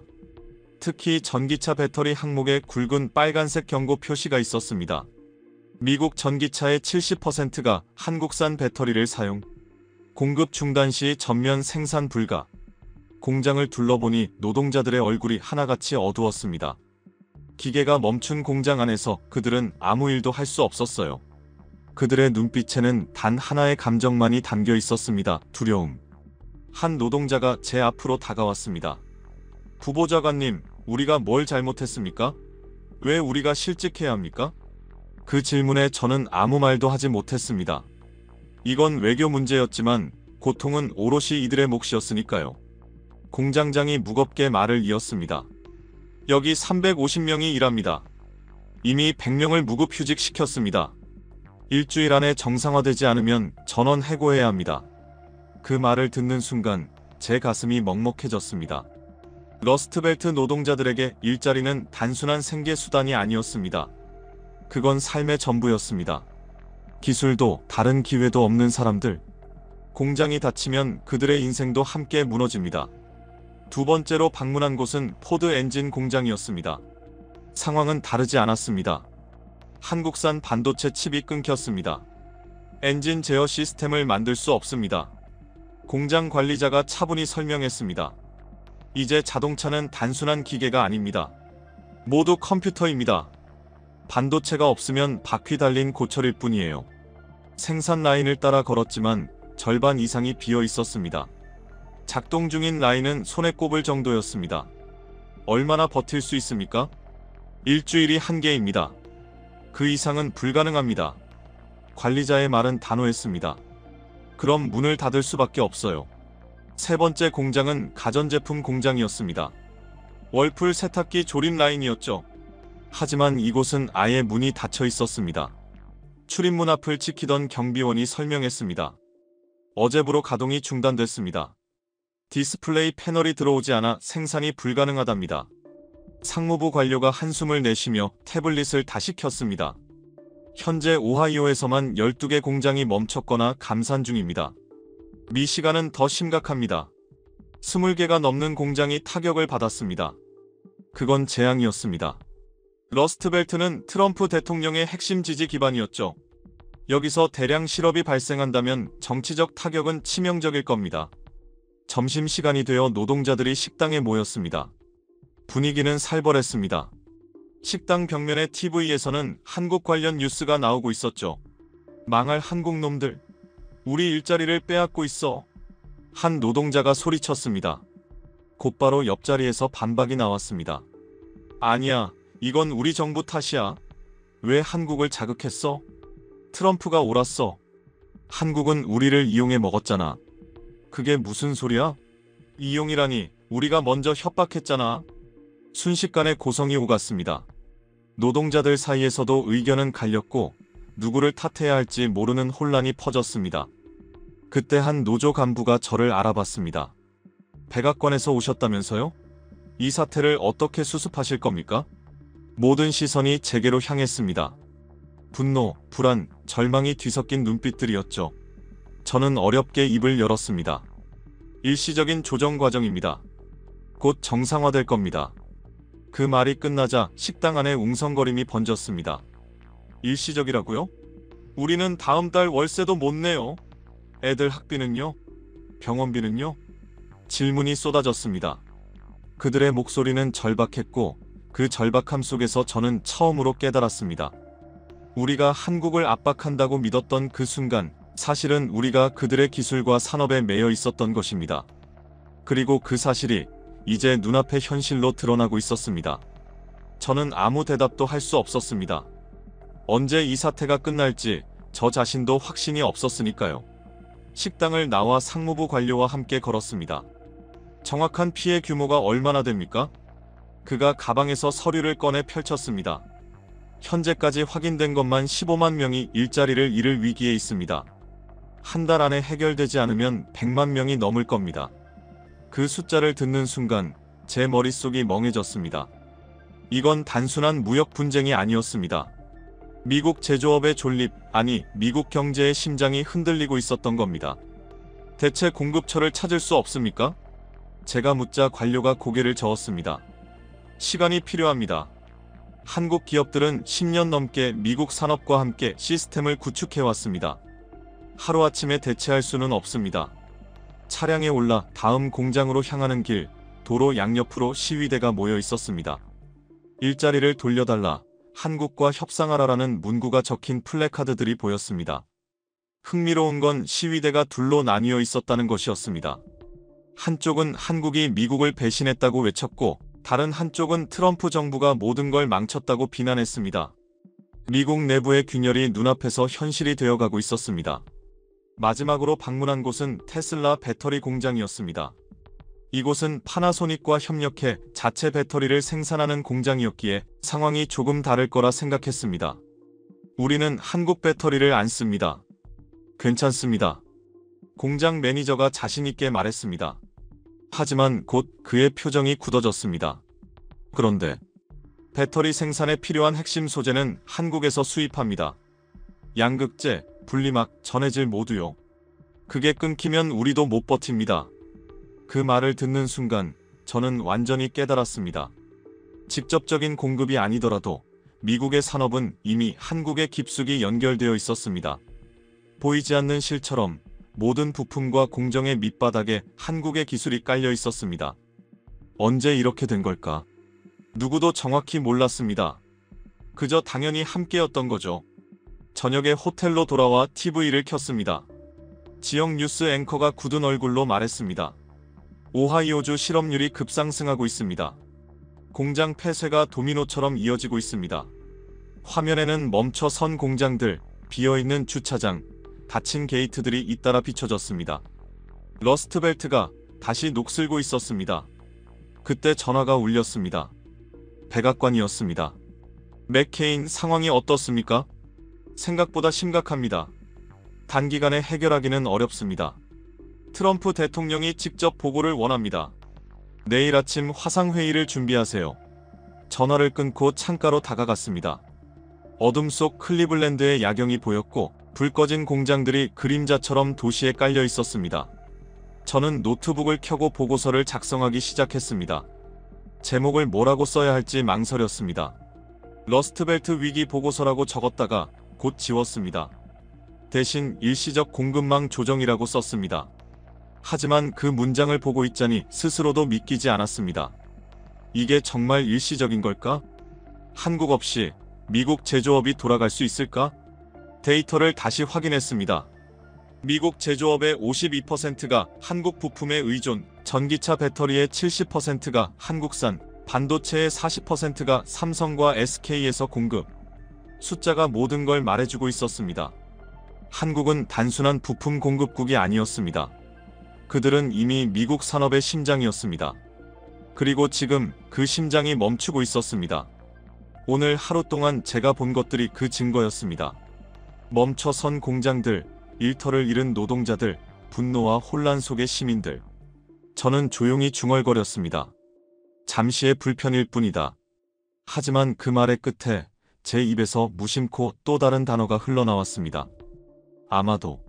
특히 전기차 배터리 항목에 굵은 빨간색 경고 표시가 있었습니다. 미국 전기차의 70%가 한국산 배터리를 사용. 공급 중단 시 전면 생산 불가. 공장을 둘러보니 노동자들의 얼굴이 하나같이 어두웠습니다. 기계가 멈춘 공장 안에서 그들은 아무 일도 할 수 없었어요. 그들의 눈빛에는 단 하나의 감정만이 담겨 있었습니다. 두려움. 한 노동자가 제 앞으로 다가왔습니다. 부보좌관님, 우리가 뭘 잘못했습니까? 왜 우리가 실직해야 합니까? 그 질문에 저는 아무 말도 하지 못했습니다. 이건 외교 문제였지만 고통은 오롯이 이들의 몫이었으니까요. 공장장이 무겁게 말을 이었습니다. 여기 350명이 일합니다. 이미 100명을 무급 휴직시켰습니다. 일주일 안에 정상화되지 않으면 전원 해고해야 합니다. 그 말을 듣는 순간 제 가슴이 먹먹해졌습니다. 러스트벨트 노동자들에게 일자리는 단순한 생계수단이 아니었습니다. 그건 삶의 전부였습니다. 기술도 다른 기회도 없는 사람들. 공장이 닫히면 그들의 인생도 함께 무너집니다. 두 번째로 방문한 곳은 포드 엔진 공장이었습니다. 상황은 다르지 않았습니다. 한국산 반도체 칩이 끊겼습니다. 엔진 제어 시스템을 만들 수 없습니다. 공장 관리자가 차분히 설명했습니다. 이제 자동차는 단순한 기계가 아닙니다. 모두 컴퓨터입니다. 반도체가 없으면 바퀴 달린 고철일 뿐이에요. 생산 라인을 따라 걸었지만 절반 이상이 비어 있었습니다. 작동 중인 라인은 손에 꼽을 정도였습니다. 얼마나 버틸 수 있습니까? 일주일이 한계입니다. 그 이상은 불가능합니다. 관리자의 말은 단호했습니다. 그럼 문을 닫을 수밖에 없어요. 세 번째 공장은 가전제품 공장이었습니다. 월풀 세탁기 조립 라인이었죠. 하지만 이곳은 아예 문이 닫혀 있었습니다. 출입문 앞을 지키던 경비원이 설명했습니다. 어제부로 가동이 중단됐습니다. 디스플레이 패널이 들어오지 않아 생산이 불가능하답니다. 상무부 관료가 한숨을 내쉬며 태블릿을 다시 켰습니다. 현재 오하이오에서만 12개 공장이 멈췄거나 감산 중입니다. 미시간은 더 심각합니다. 20개가 넘는 공장이 타격을 받았습니다. 그건 재앙이었습니다. 러스트벨트는 트럼프 대통령의 핵심 지지 기반이었죠. 여기서 대량 실업이 발생한다면 정치적 타격은 치명적일 겁니다. 점심시간이 되어 노동자들이 식당에 모였습니다. 분위기는 살벌했습니다. 식당 벽면의 TV에서는 한국 관련 뉴스가 나오고 있었죠. 망할 한국 놈들. 우리 일자리를 빼앗고 있어. 한 노동자가 소리쳤습니다. 곧바로 옆자리에서 반박이 나왔습니다. 아니야, 이건 우리 정부 탓이야. 왜 한국을 자극했어? 트럼프가 옳았어. 한국은 우리를 이용해 먹었잖아. 그게 무슨 소리야? 이용이라니, 우리가 먼저 협박했잖아. 순식간에 고성이 오갔습니다. 노동자들 사이에서도 의견은 갈렸고 누구를 탓해야 할지 모르는 혼란이 퍼졌습니다. 그때 한 노조 간부가 저를 알아봤습니다. 백악관에서 오셨다면서요? 이 사태를 어떻게 수습하실 겁니까? 모든 시선이 제게로 향했습니다. 분노, 불안, 절망이 뒤섞인 눈빛들이었죠. 저는 어렵게 입을 열었습니다. 일시적인 조정 과정입니다. 곧 정상화될 겁니다. 그 말이 끝나자 식당 안에 웅성거림이 번졌습니다. 일시적이라고요? 우리는 다음 달 월세도 못 내요. 애들 학비는요? 병원비는요? 질문이 쏟아졌습니다. 그들의 목소리는 절박했고 그 절박함 속에서 저는 처음으로 깨달았습니다. 우리가 한국을 압박한다고 믿었던 그 순간 사실은 우리가 그들의 기술과 산업에 매여 있었던 것입니다. 그리고 그 사실이 이제 눈앞의 현실로 드러나고 있었습니다. 저는 아무 대답도 할 수 없었습니다. 언제 이 사태가 끝날지 저 자신도 확신이 없었으니까요. 식당을 나와 상무부 관료와 함께 걸었습니다. 정확한 피해 규모가 얼마나 됩니까? 그가 가방에서 서류를 꺼내 펼쳤습니다. 현재까지 확인된 것만 15만 명이 일자리를 잃을 위기에 있습니다. 한 달 안에 해결되지 않으면 100만 명이 넘을 겁니다. 그 숫자를 듣는 순간 제 머릿속이 멍해졌습니다. 이건 단순한 무역 분쟁이 아니었습니다. 미국 제조업의 존립, 아니 미국 경제의 심장이 흔들리고 있었던 겁니다. 대체 공급처를 찾을 수 없습니까? 제가 묻자 관료가 고개를 저었습니다. 시간이 필요합니다. 한국 기업들은 10년 넘게 미국 산업과 함께 시스템을 구축해왔습니다. 하루아침에 대체할 수는 없습니다. 차량에 올라 다음 공장으로 향하는 길, 도로 양옆으로 시위대가 모여 있었습니다. 일자리를 돌려달라, 한국과 협상하라라는 문구가 적힌 플래카드들이 보였습니다. 흥미로운 건 시위대가 둘로 나뉘어 있었다는 것이었습니다. 한쪽은 한국이 미국을 배신했다고 외쳤고 다른 한쪽은 트럼프 정부가 모든 걸 망쳤다고 비난했습니다. 미국 내부의 균열이 눈앞에서 현실이 되어가고 있었습니다. 마지막으로 방문한 곳은 테슬라 배터리 공장이었습니다. 이곳은 파나소닉과 협력해 자체 배터리를 생산하는 공장이었기에 상황이 조금 다를 거라 생각했습니다. 우리는 한국 배터리를 안 씁니다. 괜찮습니다. 공장 매니저가 자신있게 말했습니다. 하지만 곧 그의 표정이 굳어졌습니다. 그런데 배터리 생산에 필요한 핵심 소재는 한국에서 수입합니다. 양극재, 분리막, 전해질 모두요. 그게 끊기면 우리도 못 버팁니다. 그 말을 듣는 순간 저는 완전히 깨달았습니다. 직접적인 공급이 아니더라도 미국의 산업은 이미 한국에 깊숙이 연결되어 있었습니다. 보이지 않는 실처럼 모든 부품과 공정의 밑바닥에 한국의 기술이 깔려 있었습니다. 언제 이렇게 된 걸까? 누구도 정확히 몰랐습니다. 그저 당연히 함께였던 거죠. 저녁에 호텔로 돌아와 TV를 켰습니다. 지역 뉴스 앵커가 굳은 얼굴로 말했습니다. 오하이오주 실업률이 급상승하고 있습니다. 공장 폐쇄가 도미노처럼 이어지고 있습니다. 화면에는 멈춰선 공장들, 비어있는 주차장, 닫힌 게이트들이 잇따라 비춰졌습니다. 러스트벨트가 다시 녹슬고 있었습니다. 그때 전화가 울렸습니다. 백악관이었습니다. 맥케인, 상황이 어떻습니까? 생각보다 심각합니다. 단기간에 해결하기는 어렵습니다. 트럼프 대통령이 직접 보고를 원합니다. 내일 아침 화상회의를 준비하세요. 전화를 끊고 창가로 다가갔습니다. 어둠 속 클리블랜드의 야경이 보였고 불 꺼진 공장들이 그림자처럼 도시에 깔려 있었습니다. 저는 노트북을 켜고 보고서를 작성하기 시작했습니다. 제목을 뭐라고 써야 할지 망설였습니다. 러스트벨트 위기 보고서라고 적었다가 곧 지웠습니다. 대신 일시적 공급망 조정이라고 썼습니다. 하지만 그 문장을 보고 있자니 스스로도 믿기지 않았습니다. 이게 정말 일시적인 걸까? 한국 없이 미국 제조업이 돌아갈 수 있을까? 데이터를 다시 확인했습니다. 미국 제조업의 52%가 한국 부품에 의존, 전기차 배터리의 70%가 한국산, 반도체의 40%가 삼성과 SK에서 공급. 숫자가 모든 걸 말해주고 있었습니다. 한국은 단순한 부품 공급국이 아니었습니다. 그들은 이미 미국 산업의 심장이었습니다. 그리고 지금 그 심장이 멈추고 있었습니다. 오늘 하루 동안 제가 본 것들이 그 증거였습니다. 멈춰선 공장들, 일터를 잃은 노동자들, 분노와 혼란 속의 시민들. 저는 조용히 중얼거렸습니다. 잠시의 불편일 뿐이다. 하지만 그 말의 끝에 제 입에서 무심코 또 다른 단어가 흘러나왔습니다. 아마도.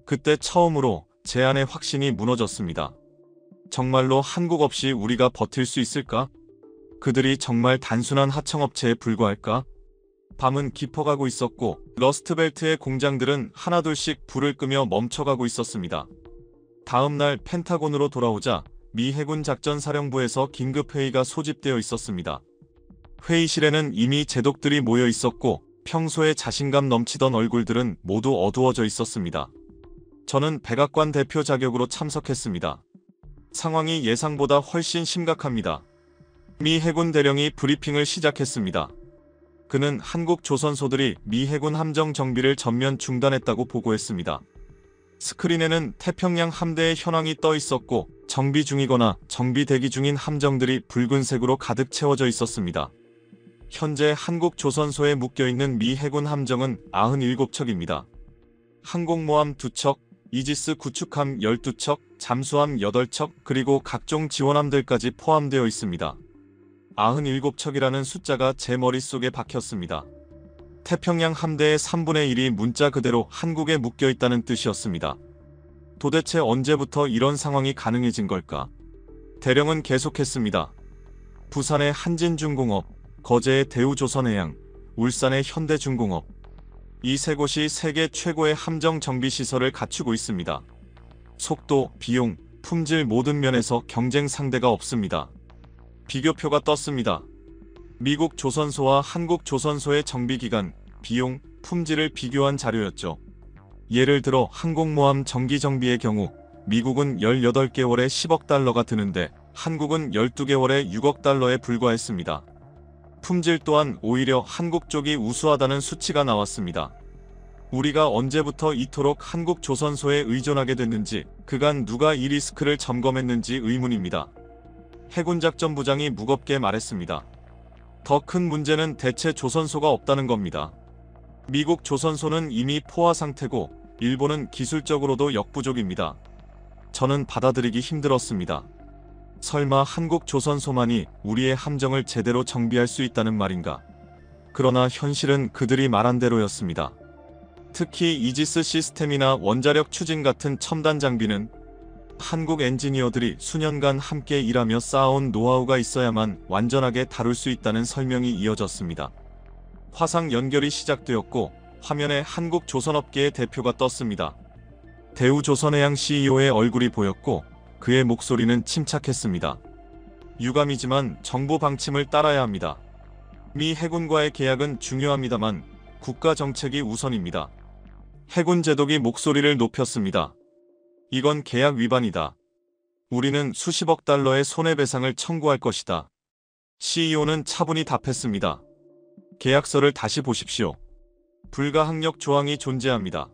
그때 처음으로 제 안의 확신이 무너졌습니다. 정말로 한국 없이 우리가 버틸 수 있을까? 그들이 정말 단순한 하청업체에 불과할까? 밤은 깊어가고 있었고 러스트벨트의 공장들은 하나둘씩 불을 끄며 멈춰가고 있었습니다. 다음 날 펜타곤으로 돌아오자 미 해군 작전사령부에서 긴급회의가 소집되어 있었습니다. 회의실에는 이미 제독들이 모여 있었고 평소에 자신감 넘치던 얼굴들은 모두 어두워져 있었습니다. 저는 백악관 대표 자격으로 참석했습니다. 상황이 예상보다 훨씬 심각합니다. 미 해군 대령이 브리핑을 시작했습니다. 그는 한국 조선소들이 미 해군 함정 정비를 전면 중단했다고 보고했습니다. 스크린에는 태평양 함대의 현황이 떠 있었고 정비 중이거나 정비 대기 중인 함정들이 붉은색으로 가득 채워져 있었습니다. 현재 한국 조선소에 묶여있는 미 해군 함정은 97척입니다. 항공모함 2척, 이지스 구축함 12척, 잠수함 8척, 그리고 각종 지원함들까지 포함되어 있습니다. 97척이라는 숫자가 제 머릿속에 박혔습니다. 태평양 함대의 3분의 1이 문자 그대로 한국에 묶여있다는 뜻이었습니다. 도대체 언제부터 이런 상황이 가능해진 걸까? 대령은 계속했습니다. 부산의 한진중공업, 거제의 대우조선해양, 울산의 현대중공업. 이 세 곳이 세계 최고의 함정 정비 시설을 갖추고 있습니다. 속도, 비용, 품질 모든 면에서 경쟁 상대가 없습니다. 비교표가 떴습니다. 미국 조선소와 한국 조선소의 정비기간, 비용, 품질을 비교한 자료였죠. 예를 들어 항공모함 정기정비의 경우 미국은 18개월에 10억 달러가 드는데 한국은 12개월에 6억 달러에 불과했습니다. 품질 또한 오히려 한국 쪽이 우수하다는 수치가 나왔습니다. 우리가 언제부터 이토록 한국 조선소에 의존하게 됐는지, 그간 누가 이 리스크를 점검했는지 의문입니다. 해군작전부장이 무겁게 말했습니다. 더 큰 문제는 대체 조선소가 없다는 겁니다. 미국 조선소는 이미 포화 상태고 일본은 기술적으로도 역부족입니다. 저는 받아들이기 힘들었습니다. 설마 한국 조선소만이 우리의 함정을 제대로 정비할 수 있다는 말인가? 그러나 현실은 그들이 말한 대로였습니다. 특히 이지스 시스템이나 원자력 추진 같은 첨단 장비는 한국 엔지니어들이 수년간 함께 일하며 쌓아온 노하우가 있어야만 완전하게 다룰 수 있다는 설명이 이어졌습니다. 화상 연결이 시작되었고 화면에 한국 조선업계의 대표가 떴습니다. 대우조선해양 CEO의 얼굴이 보였고 그의 목소리는 침착했습니다. 유감이지만 정부 방침을 따라야 합니다. 미 해군과의 계약은 중요합니다만 국가 정책이 우선입니다. 해군 제독이 목소리를 높였습니다. 이건 계약 위반이다. 우리는 수십억 달러의 손해배상을 청구할 것이다. CEO는 차분히 답했습니다. 계약서를 다시 보십시오. 불가항력 조항이 존재합니다.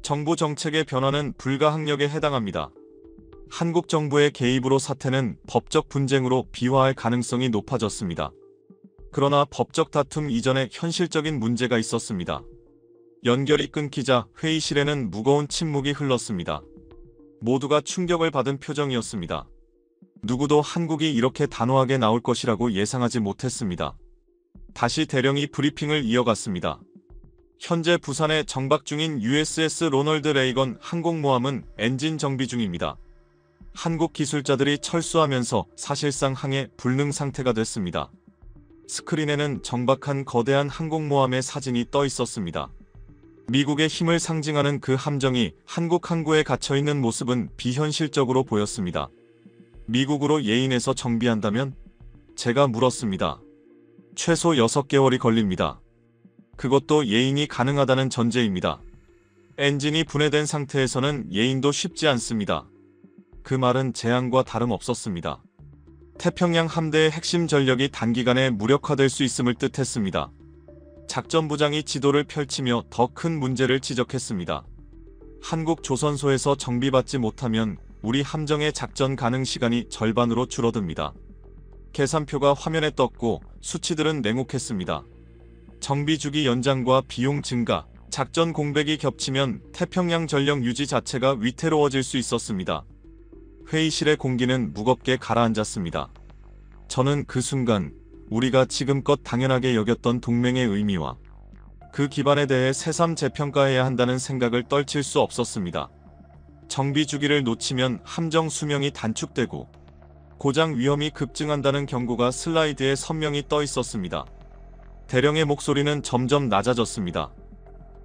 정부 정책의 변화는 불가항력에 해당합니다. 한국 정부의 개입으로 사태는 법적 분쟁으로 비화할 가능성이 높아졌습니다. 그러나 법적 다툼 이전에 현실적인 문제가 있었습니다. 연결이 끊기자 회의실에는 무거운 침묵이 흘렀습니다. 모두가 충격을 받은 표정이었습니다. 누구도 한국이 이렇게 단호하게 나올 것이라고 예상하지 못했습니다. 다시 대령이 브리핑을 이어갔습니다. 현재 부산에 정박 중인 USS 로널드 레이건 항공모함은 엔진 정비 중입니다. 한국 기술자들이 철수하면서 사실상 항해 불능 상태가 됐습니다. 스크린에는 정박한 거대한 항공모함의 사진이 떠 있었습니다. 미국의 힘을 상징하는 그 함정이 한국 항구에 갇혀있는 모습은 비현실적으로 보였습니다. 미국으로 예인해서 정비한다면? 제가 물었습니다. 최소 6개월이 걸립니다. 그것도 예인이 가능하다는 전제입니다. 엔진이 분해된 상태에서는 예인도 쉽지 않습니다. 그 말은 재앙과 다름없었습니다. 태평양 함대의 핵심 전력이 단기간에 무력화될 수 있음을 뜻했습니다. 작전부장이 지도를 펼치며 더 큰 문제를 지적했습니다. 한국 조선소에서 정비받지 못하면 우리 함정의 작전 가능 시간이 절반으로 줄어듭니다. 계산표가 화면에 떴고 수치들은 냉혹했습니다. 정비 주기 연장과 비용 증가, 작전 공백이 겹치면 태평양 전력 유지 자체가 위태로워질 수 있었습니다. 회의실의 공기는 무겁게 가라앉았습니다. 저는 그 순간 우리가 지금껏 당연하게 여겼던 동맹의 의미와 그 기반에 대해 새삼 재평가해야 한다는 생각을 떨칠 수 없었습니다. 정비 주기를 놓치면 함정 수명이 단축되고 고장 위험이 급증한다는 경고가 슬라이드에 선명히 떠 있었습니다. 대령의 목소리는 점점 낮아졌습니다.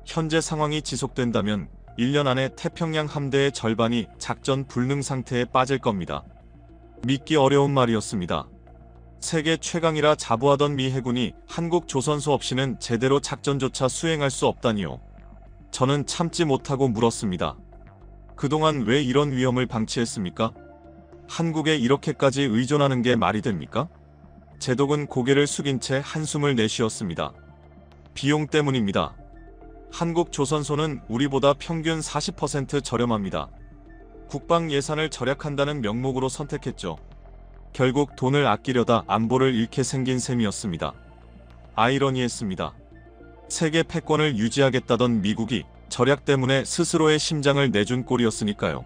현재 상황이 지속된다면 1년 안에 태평양 함대의 절반이 작전 불능 상태에 빠질 겁니다. 믿기 어려운 말이었습니다. 세계 최강이라 자부하던 미 해군이 한국 조선소 없이는 제대로 작전조차 수행할 수 없다니요. 저는 참지 못하고 물었습니다. 그동안 왜 이런 위험을 방치했습니까? 한국에 이렇게까지 의존하는 게 말이 됩니까? 제독은 고개를 숙인 채 한숨을 내쉬었습니다. 비용 때문입니다. 한국 조선소는 우리보다 평균 40% 저렴합니다. 국방 예산을 절약한다는 명목으로 선택했죠. 결국 돈을 아끼려다 안보를 잃게 생긴 셈이었습니다. 아이러니했습니다. 세계 패권을 유지하겠다던 미국이 절약 때문에 스스로의 심장을 내준 꼴이었으니까요.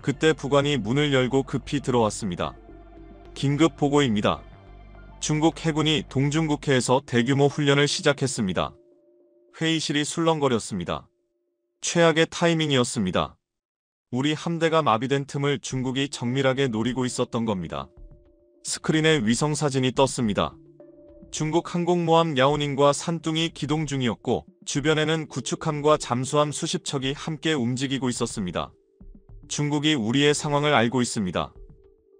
그때 부관이 문을 열고 급히 들어왔습니다. 긴급 보고입니다. 중국 해군이 동중국해에서 대규모 훈련을 시작했습니다. 회의실이 술렁거렸습니다. 최악의 타이밍이었습니다. 우리 함대가 마비된 틈을 중국이 정밀하게 노리고 있었던 겁니다. 스크린에 위성사진이 떴습니다. 중국 항공모함 야오닝과 산둥이 기동 중이었고 주변에는 구축함과 잠수함 수십 척이 함께 움직이고 있었습니다. 중국이 우리의 상황을 알고 있습니다.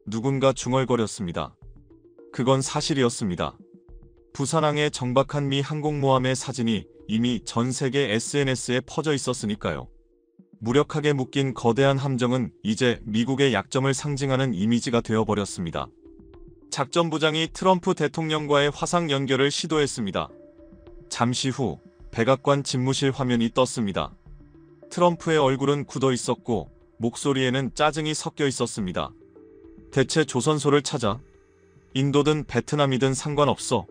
누군가 중얼거렸습니다. 그건 사실이었습니다. 부산항에 정박한 미 항공모함의 사진이 이미 전 세계 SNS에 퍼져 있었으니까요. 무력하게 묶인 거대한 함정은 이제 미국의 약점을 상징하는 이미지가 되어버렸습니다. 작전부장이 트럼프 대통령과의 화상 연결을 시도했습니다. 잠시 후 백악관 집무실 화면이 떴습니다. 트럼프의 얼굴은 굳어 있었고 목소리에는 짜증이 섞여 있었습니다. 대체 조선소를 찾아? 인도든 베트남이든 상관없어.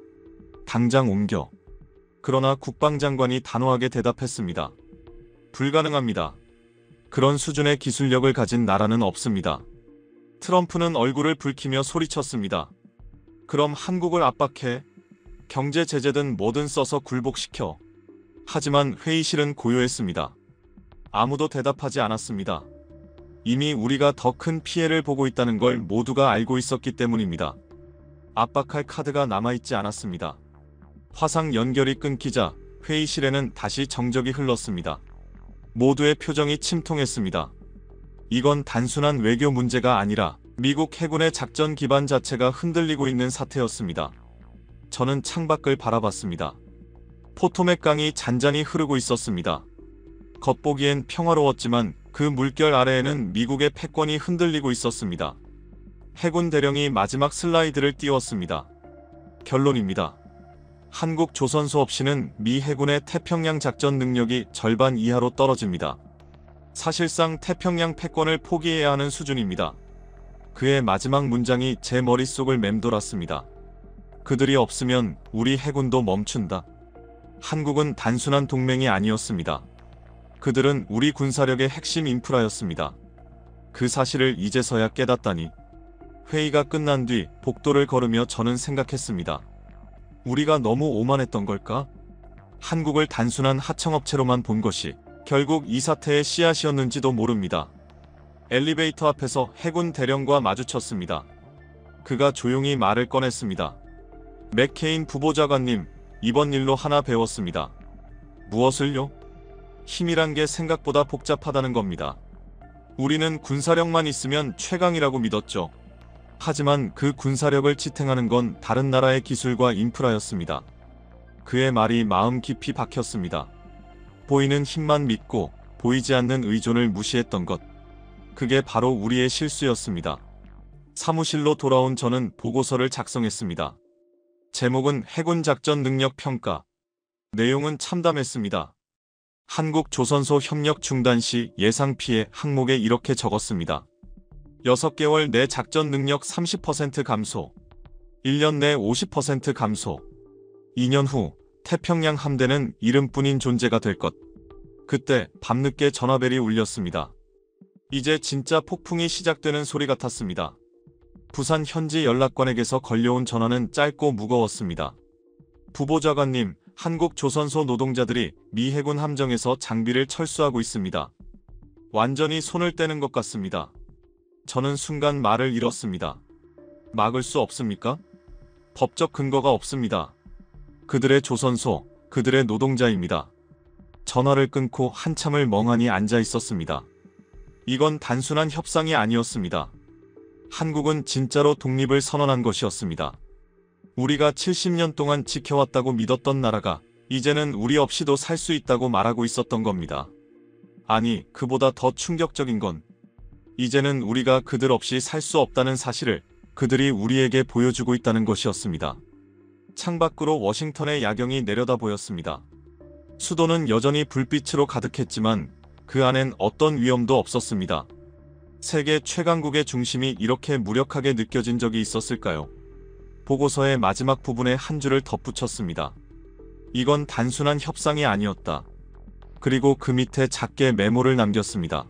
당장 옮겨. 그러나 국방장관이 단호하게 대답했습니다. 불가능합니다. 그런 수준의 기술력을 가진 나라는 없습니다. 트럼프는 얼굴을 붉히며 소리쳤습니다. 그럼 한국을 압박해. 경제 제재든 뭐든 써서 굴복시켜. 하지만 회의실은 고요했습니다. 아무도 대답하지 않았습니다. 이미 우리가 더 큰 피해를 보고 있다는 걸 모두가 알고 있었기 때문입니다. 압박할 카드가 남아있지 않았습니다. 화상 연결이 끊기자 회의실에는 다시 정적이 흘렀습니다. 모두의 표정이 침통했습니다. 이건 단순한 외교 문제가 아니라 미국 해군의 작전 기반 자체가 흔들리고 있는 사태였습니다. 저는 창밖을 바라봤습니다. 포토맥 강이 잔잔히 흐르고 있었습니다. 겉보기엔 평화로웠지만 그 물결 아래에는 미국의 패권이 흔들리고 있었습니다. 해군 대령이 마지막 슬라이드를 띄웠습니다. 결론입니다. 한국 조선소 없이는 미 해군의 태평양 작전 능력이 절반 이하로 떨어집니다. 사실상 태평양 패권을 포기해야 하는 수준입니다. 그의 마지막 문장이 제 머릿속을 맴돌았습니다. 그들이 없으면 우리 해군도 멈춘다. 한국은 단순한 동맹이 아니었습니다. 그들은 우리 군사력의 핵심 인프라였습니다. 그 사실을 이제서야 깨닫다니. 회의가 끝난 뒤 복도를 걸으며 저는 생각했습니다. 우리가 너무 오만했던 걸까? 한국을 단순한 하청업체로만 본 것이 결국 이 사태의 씨앗이었는지도 모릅니다. 엘리베이터 앞에서 해군 대령과 마주쳤습니다. 그가 조용히 말을 꺼냈습니다. 맥케인 부보좌관님, 이번 일로 하나 배웠습니다. 무엇을요? 힘이란 게 생각보다 복잡하다는 겁니다. 우리는 군사력만 있으면 최강이라고 믿었죠. 하지만 그 군사력을 지탱하는 건 다른 나라의 기술과 인프라였습니다. 그의 말이 마음 깊이 박혔습니다. 보이는 힘만 믿고 보이지 않는 의존을 무시했던 것. 그게 바로 우리의 실수였습니다. 사무실로 돌아온 저는 보고서를 작성했습니다. 제목은 해군 작전 능력 평가. 내용은 참담했습니다. 한국 조선소 협력 중단 시 예상 피해 항목에 이렇게 적었습니다. 6개월 내 작전 능력 30% 감소. 1년 내 50% 감소. 2년 후 태평양 함대는 이름뿐인 존재가 될 것. 그때 밤늦게 전화벨이 울렸습니다. 이제 진짜 폭풍이 시작되는 소리 같았습니다. 부산 현지 연락관에게서 걸려온 전화는 짧고 무거웠습니다. 부보좌관님, 한국 조선소 노동자들이 미 해군 함정에서 장비를 철수하고 있습니다. 완전히 손을 떼는 것 같습니다. 저는 순간 말을 잃었습니다. 막을 수 없습니까? 법적 근거가 없습니다. 그들의 조선소, 그들의 노동자입니다. 전화를 끊고 한참을 멍하니 앉아 있었습니다. 이건 단순한 협상이 아니었습니다. 한국은 진짜로 독립을 선언한 것이었습니다. 우리가 70년 동안 지켜왔다고 믿었던 나라가 이제는 우리 없이도 살 수 있다고 말하고 있었던 겁니다. 아니, 그보다 더 충격적인 건 이제는 우리가 그들 없이 살 수 없다는 사실을 그들이 우리에게 보여주고 있다는 것이었습니다. 창밖으로 워싱턴의 야경이 내려다 보였습니다. 수도는 여전히 불빛으로 가득했지만 그 안엔 어떤 위험도 없었습니다. 세계 최강국의 중심이 이렇게 무력하게 느껴진 적이 있었을까요? 보고서의 마지막 부분에 한 줄을 덧붙였습니다. 이건 단순한 협상이 아니었다. 그리고 그 밑에 작게 메모를 남겼습니다.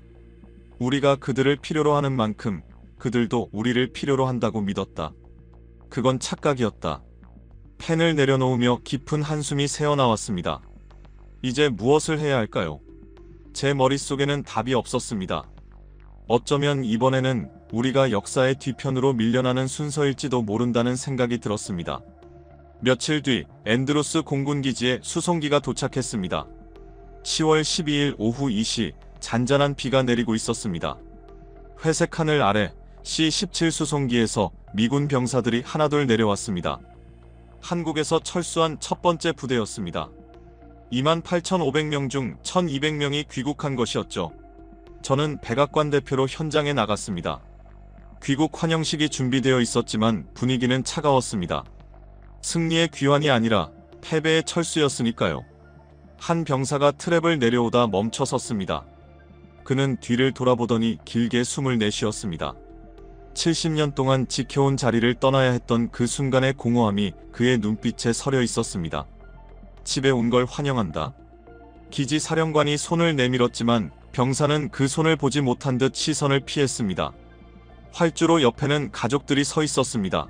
우리가 그들을 필요로 하는 만큼 그들도 우리를 필요로 한다고 믿었다. 그건 착각이었다. 펜을 내려놓으며 깊은 한숨이 새어나왔습니다. 이제 무엇을 해야 할까요? 제 머릿속에는 답이 없었습니다. 어쩌면 이번에는 우리가 역사의 뒤편으로 밀려나는 순서일지도 모른다는 생각이 들었습니다. 며칠 뒤 앤드루스 공군기지에 수송기가 도착했습니다. 10월 12일 오후 2시 잔잔한 비가 내리고 있었습니다. 회색 하늘 아래 C-17 수송기에서 미군 병사들이 하나둘 내려왔습니다. 한국에서 철수한 첫 번째 부대였습니다. 28,500명 중 1,200명이 귀국한 것이었죠. 저는 백악관 대표로 현장에 나갔습니다. 귀국 환영식이 준비되어 있었지만 분위기는 차가웠습니다. 승리의 귀환이 아니라 패배의 철수였으니까요. 한 병사가 트랩을 내려오다 멈춰 섰습니다. 그는 뒤를 돌아보더니 길게 숨을 내쉬었습니다. 70년 동안 지켜온 자리를 떠나야 했던 그 순간의 공허함이 그의 눈빛에 서려 있었습니다. 집에 온 걸 환영한다. 기지 사령관이 손을 내밀었지만 병사는 그 손을 보지 못한 듯 시선을 피했습니다. 활주로 옆에는 가족들이 서 있었습니다.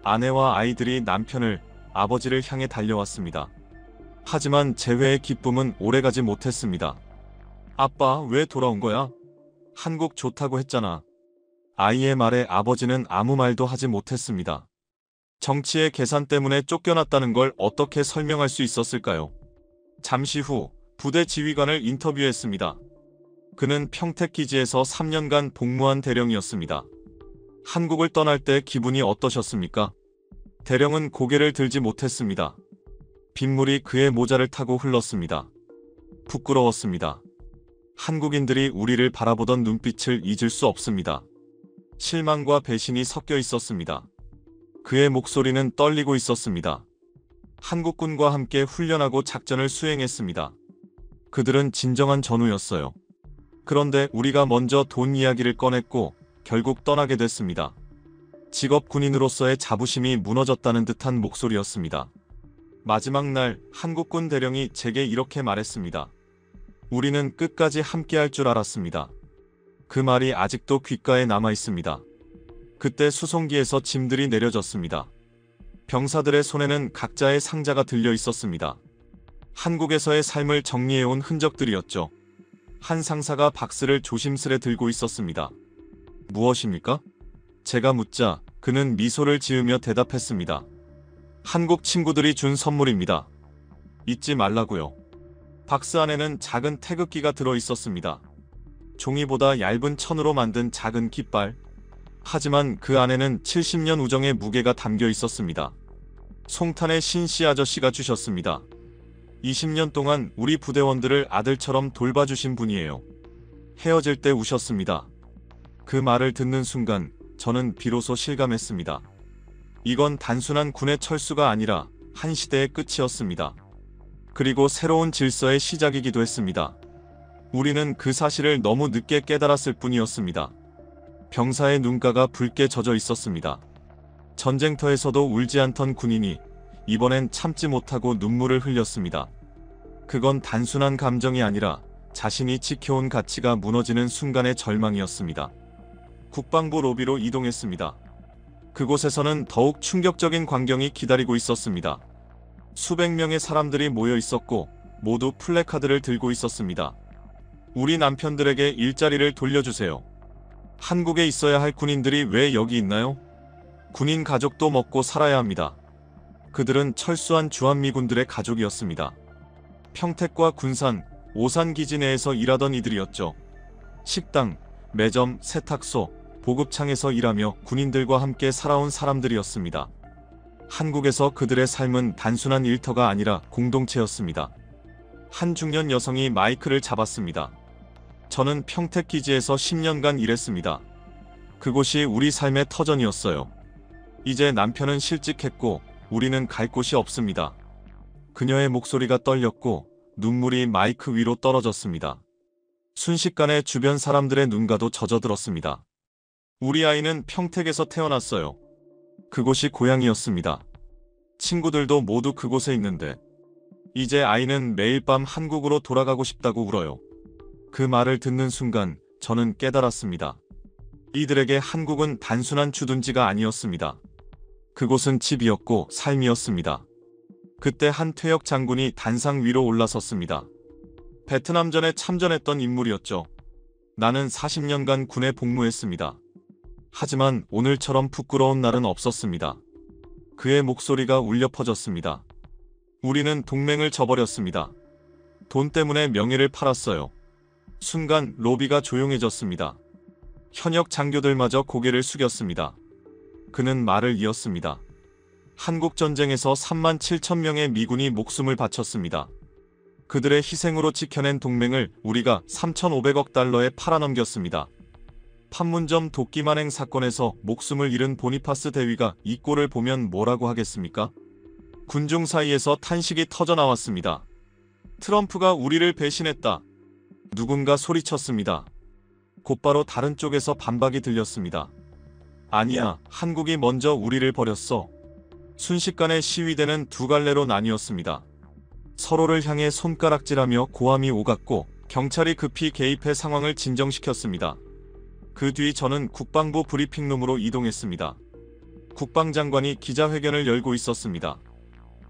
아내와 아이들이 남편을, 아버지를 향해 달려왔습니다. 하지만 재회의 기쁨은 오래가지 못했습니다. 아빠, 왜 돌아온 거야? 한국 좋다고 했잖아. 아이의 말에 아버지는 아무 말도 하지 못했습니다. 정치의 계산 때문에 쫓겨났다는 걸 어떻게 설명할 수 있었을까요? 잠시 후 부대 지휘관을 인터뷰했습니다. 그는 평택기지에서 3년간 복무한 대령이었습니다. 한국을 떠날 때 기분이 어떠셨습니까? 대령은 고개를 들지 못했습니다. 빗물이 그의 모자를 타고 흘렀습니다. 부끄러웠습니다. 한국인들이 우리를 바라보던 눈빛을 잊을 수 없습니다. 실망과 배신이 섞여 있었습니다. 그의 목소리는 떨리고 있었습니다. 한국군과 함께 훈련하고 작전을 수행했습니다. 그들은 진정한 전우였어요. 그런데 우리가 먼저 돈 이야기를 꺼냈고 결국 떠나게 됐습니다. 직업 군인으로서의 자부심이 무너졌다는 듯한 목소리였습니다. 마지막 날 한국군 대령이 제게 이렇게 말했습니다. 우리는 끝까지 함께할 줄 알았습니다. 그 말이 아직도 귓가에 남아 있습니다. 그때 수송기에서 짐들이 내려졌습니다. 병사들의 손에는 각자의 상자가 들려 있었습니다. 한국에서의 삶을 정리해온 흔적들이었죠. 한 상사가 박스를 조심스레 들고 있었습니다. 무엇입니까? 제가 묻자 그는 미소를 지으며 대답했습니다. 한국 친구들이 준 선물입니다. 잊지 말라고요. 박스 안에는 작은 태극기가 들어 있었습니다. 종이보다 얇은 천으로 만든 작은 깃발. 하지만 그 안에는 70년 우정의 무게가 담겨 있었습니다. 송탄의 신씨 아저씨가 주셨습니다. 20년 동안 우리 부대원들을 아들처럼 돌봐주신 분이에요. 헤어질 때 우셨습니다. 그 말을 듣는 순간 저는 비로소 실감했습니다. 이건 단순한 군의 철수가 아니라 한 시대의 끝이었습니다. 그리고 새로운 질서의 시작이기도 했습니다. 우리는 그 사실을 너무 늦게 깨달았을 뿐이었습니다. 병사의 눈가가 붉게 젖어 있었습니다. 전쟁터에서도 울지 않던 군인이 이번엔 참지 못하고 눈물을 흘렸습니다. 그건 단순한 감정이 아니라 자신이 지켜온 가치가 무너지는 순간의 절망이었습니다. 국방부 로비로 이동했습니다. 그곳에서는 더욱 충격적인 광경이 기다리고 있었습니다. 수백 명의 사람들이 모여 있었고 모두 플래카드를 들고 있었습니다. 우리 남편들에게 일자리를 돌려주세요. 한국에 있어야 할 군인들이 왜 여기 있나요? 군인 가족도 먹고 살아야 합니다. 그들은 철수한 주한미군들의 가족이었습니다. 평택과 군산, 오산 기지 내에서 일하던 이들이었죠. 식당, 매점, 세탁소, 보급창에서 일하며 군인들과 함께 살아온 사람들이었습니다. 한국에서 그들의 삶은 단순한 일터가 아니라 공동체였습니다. 한 중년 여성이 마이크를 잡았습니다. 저는 평택 기지에서 10년간 일했습니다. 그곳이 우리 삶의 터전이었어요. 이제 남편은 실직했고 우리는 갈 곳이 없습니다. 그녀의 목소리가 떨렸고 눈물이 마이크 위로 떨어졌습니다. 순식간에 주변 사람들의 눈가도 젖어들었습니다. 우리 아이는 평택에서 태어났어요. 그곳이 고향이었습니다. 친구들도 모두 그곳에 있는데 이제 아이는 매일 밤 한국으로 돌아가고 싶다고 울어요. 그 말을 듣는 순간 저는 깨달았습니다. 이들에게 한국은 단순한 주둔지가 아니었습니다. 그곳은 집이었고 삶이었습니다. 그때 한 퇴역 장군이 단상 위로 올라섰습니다. 베트남전에 참전했던 인물이었죠. 나는 40년간 군에 복무했습니다. 하지만 오늘처럼 부끄러운 날은 없었습니다. 그의 목소리가 울려 퍼졌습니다. 우리는 동맹을 저버렸습니다. 돈 때문에 명예를 팔았어요. 순간 로비가 조용해졌습니다. 현역 장교들마저 고개를 숙였습니다. 그는 말을 이었습니다. 한국전쟁에서 3만 7천 명의 미군이 목숨을 바쳤습니다. 그들의 희생으로 지켜낸 동맹을 우리가 3,500억 달러에 팔아넘겼습니다. 판문점 도끼 만행 사건에서 목숨을 잃은 보니파스 대위가 이 꼴을 보면 뭐라고 하겠습니까? 군중 사이에서 탄식이 터져나왔습니다. 트럼프가 우리를 배신했다. 누군가 소리쳤습니다. 곧바로 다른 쪽에서 반박이 들렸습니다. 아니야, 한국이 먼저 우리를 버렸어. 순식간에 시위대는 두 갈래로 나뉘었습니다. 서로를 향해 손가락질하며 고함이 오갔고 경찰이 급히 개입해 상황을 진정시켰습니다. 그 뒤 저는 국방부 브리핑룸으로 이동했습니다. 국방장관이 기자회견을 열고 있었습니다.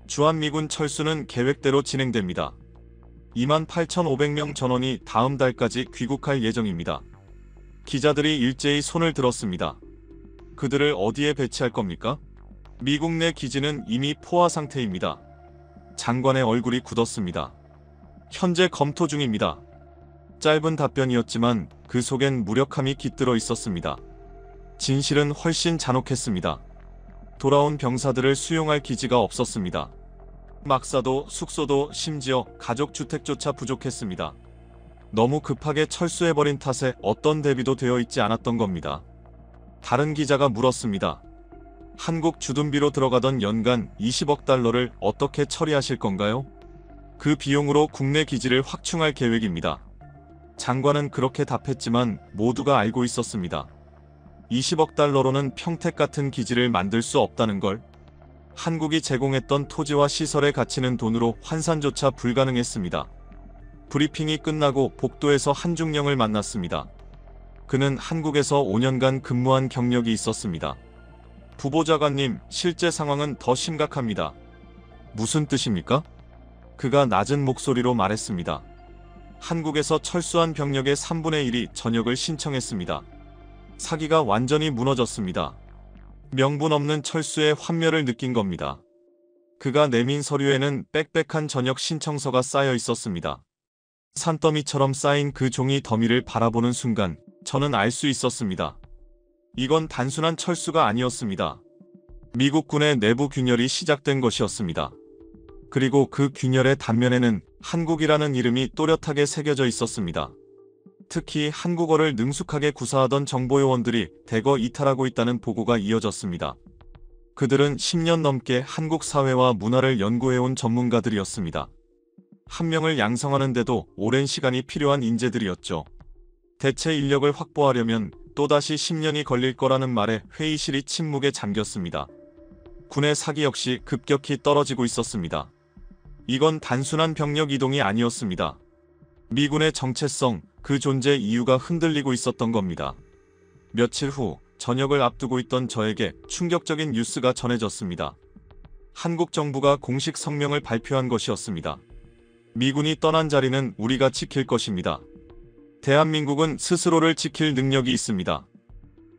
주한미군 철수는 계획대로 진행됩니다. 28,500명 전원이 다음 달까지 귀국할 예정입니다. 기자들이 일제히 손을 들었습니다. 그들을 어디에 배치할 겁니까? 미국 내 기지는 이미 포화 상태입니다. 장관의 얼굴이 굳었습니다. 현재 검토 중입니다. 짧은 답변이었지만 그 속엔 무력함이 깃들어 있었습니다. 진실은 훨씬 잔혹했습니다. 돌아온 병사들을 수용할 기지가 없었습니다. 막사도, 숙소도, 심지어 가족주택조차 부족했습니다. 너무 급하게 철수해버린 탓에 어떤 대비도 되어 있지 않았던 겁니다. 다른 기자가 물었습니다. 한국 주둔비로 들어가던 연간 20억 달러를 어떻게 처리하실 건가요? 그 비용으로 국내 기지를 확충할 계획입니다. 장관은 그렇게 답했지만 모두가 알고 있었습니다. 20억 달러로는 평택 같은 기지를 만들 수 없다는 걸. 한국이 제공했던 토지와 시설의 가치는 돈으로 환산조차 불가능했습니다. 브리핑이 끝나고 복도에서 한중령을 만났습니다. 그는 한국에서 5년간 근무한 경력이 있었습니다. 부보좌관님, 실제 상황은 더 심각합니다. 무슨 뜻입니까? 그가 낮은 목소리로 말했습니다. 한국에서 철수한 병력의 3분의 1이 전역을 신청했습니다. 사기가 완전히 무너졌습니다. 명분 없는 철수의 환멸을 느낀 겁니다. 그가 내민 서류에는 빽빽한 전역 신청서가 쌓여 있었습니다. 산더미처럼 쌓인 그 종이 더미를 바라보는 순간 저는 알 수 있었습니다. 이건 단순한 철수가 아니었습니다. 미국 군의 내부 균열이 시작된 것이었습니다. 그리고 그 균열의 단면에는 한국이라는 이름이 또렷하게 새겨져 있었습니다. 특히 한국어를 능숙하게 구사하던 정보요원들이 대거 이탈하고 있다는 보고가 이어졌습니다. 그들은 10년 넘게 한국 사회와 문화를 연구해온 전문가들이었습니다. 한 명을 양성하는데도 오랜 시간이 필요한 인재들이었죠. 대체 인력을 확보하려면 또다시 10년이 걸릴 거라는 말에 회의실이 침묵에 잠겼습니다. 군의 사기 역시 급격히 떨어지고 있었습니다. 이건 단순한 병력 이동이 아니었습니다. 미군의 정체성, 그 존재 이유가 흔들리고 있었던 겁니다. 며칠 후 전역을 앞두고 있던 저에게 충격적인 뉴스가 전해졌습니다. 한국 정부가 공식 성명을 발표한 것이었습니다. 미군이 떠난 자리는 우리가 지킬 것입니다. 대한민국은 스스로를 지킬 능력이 있습니다.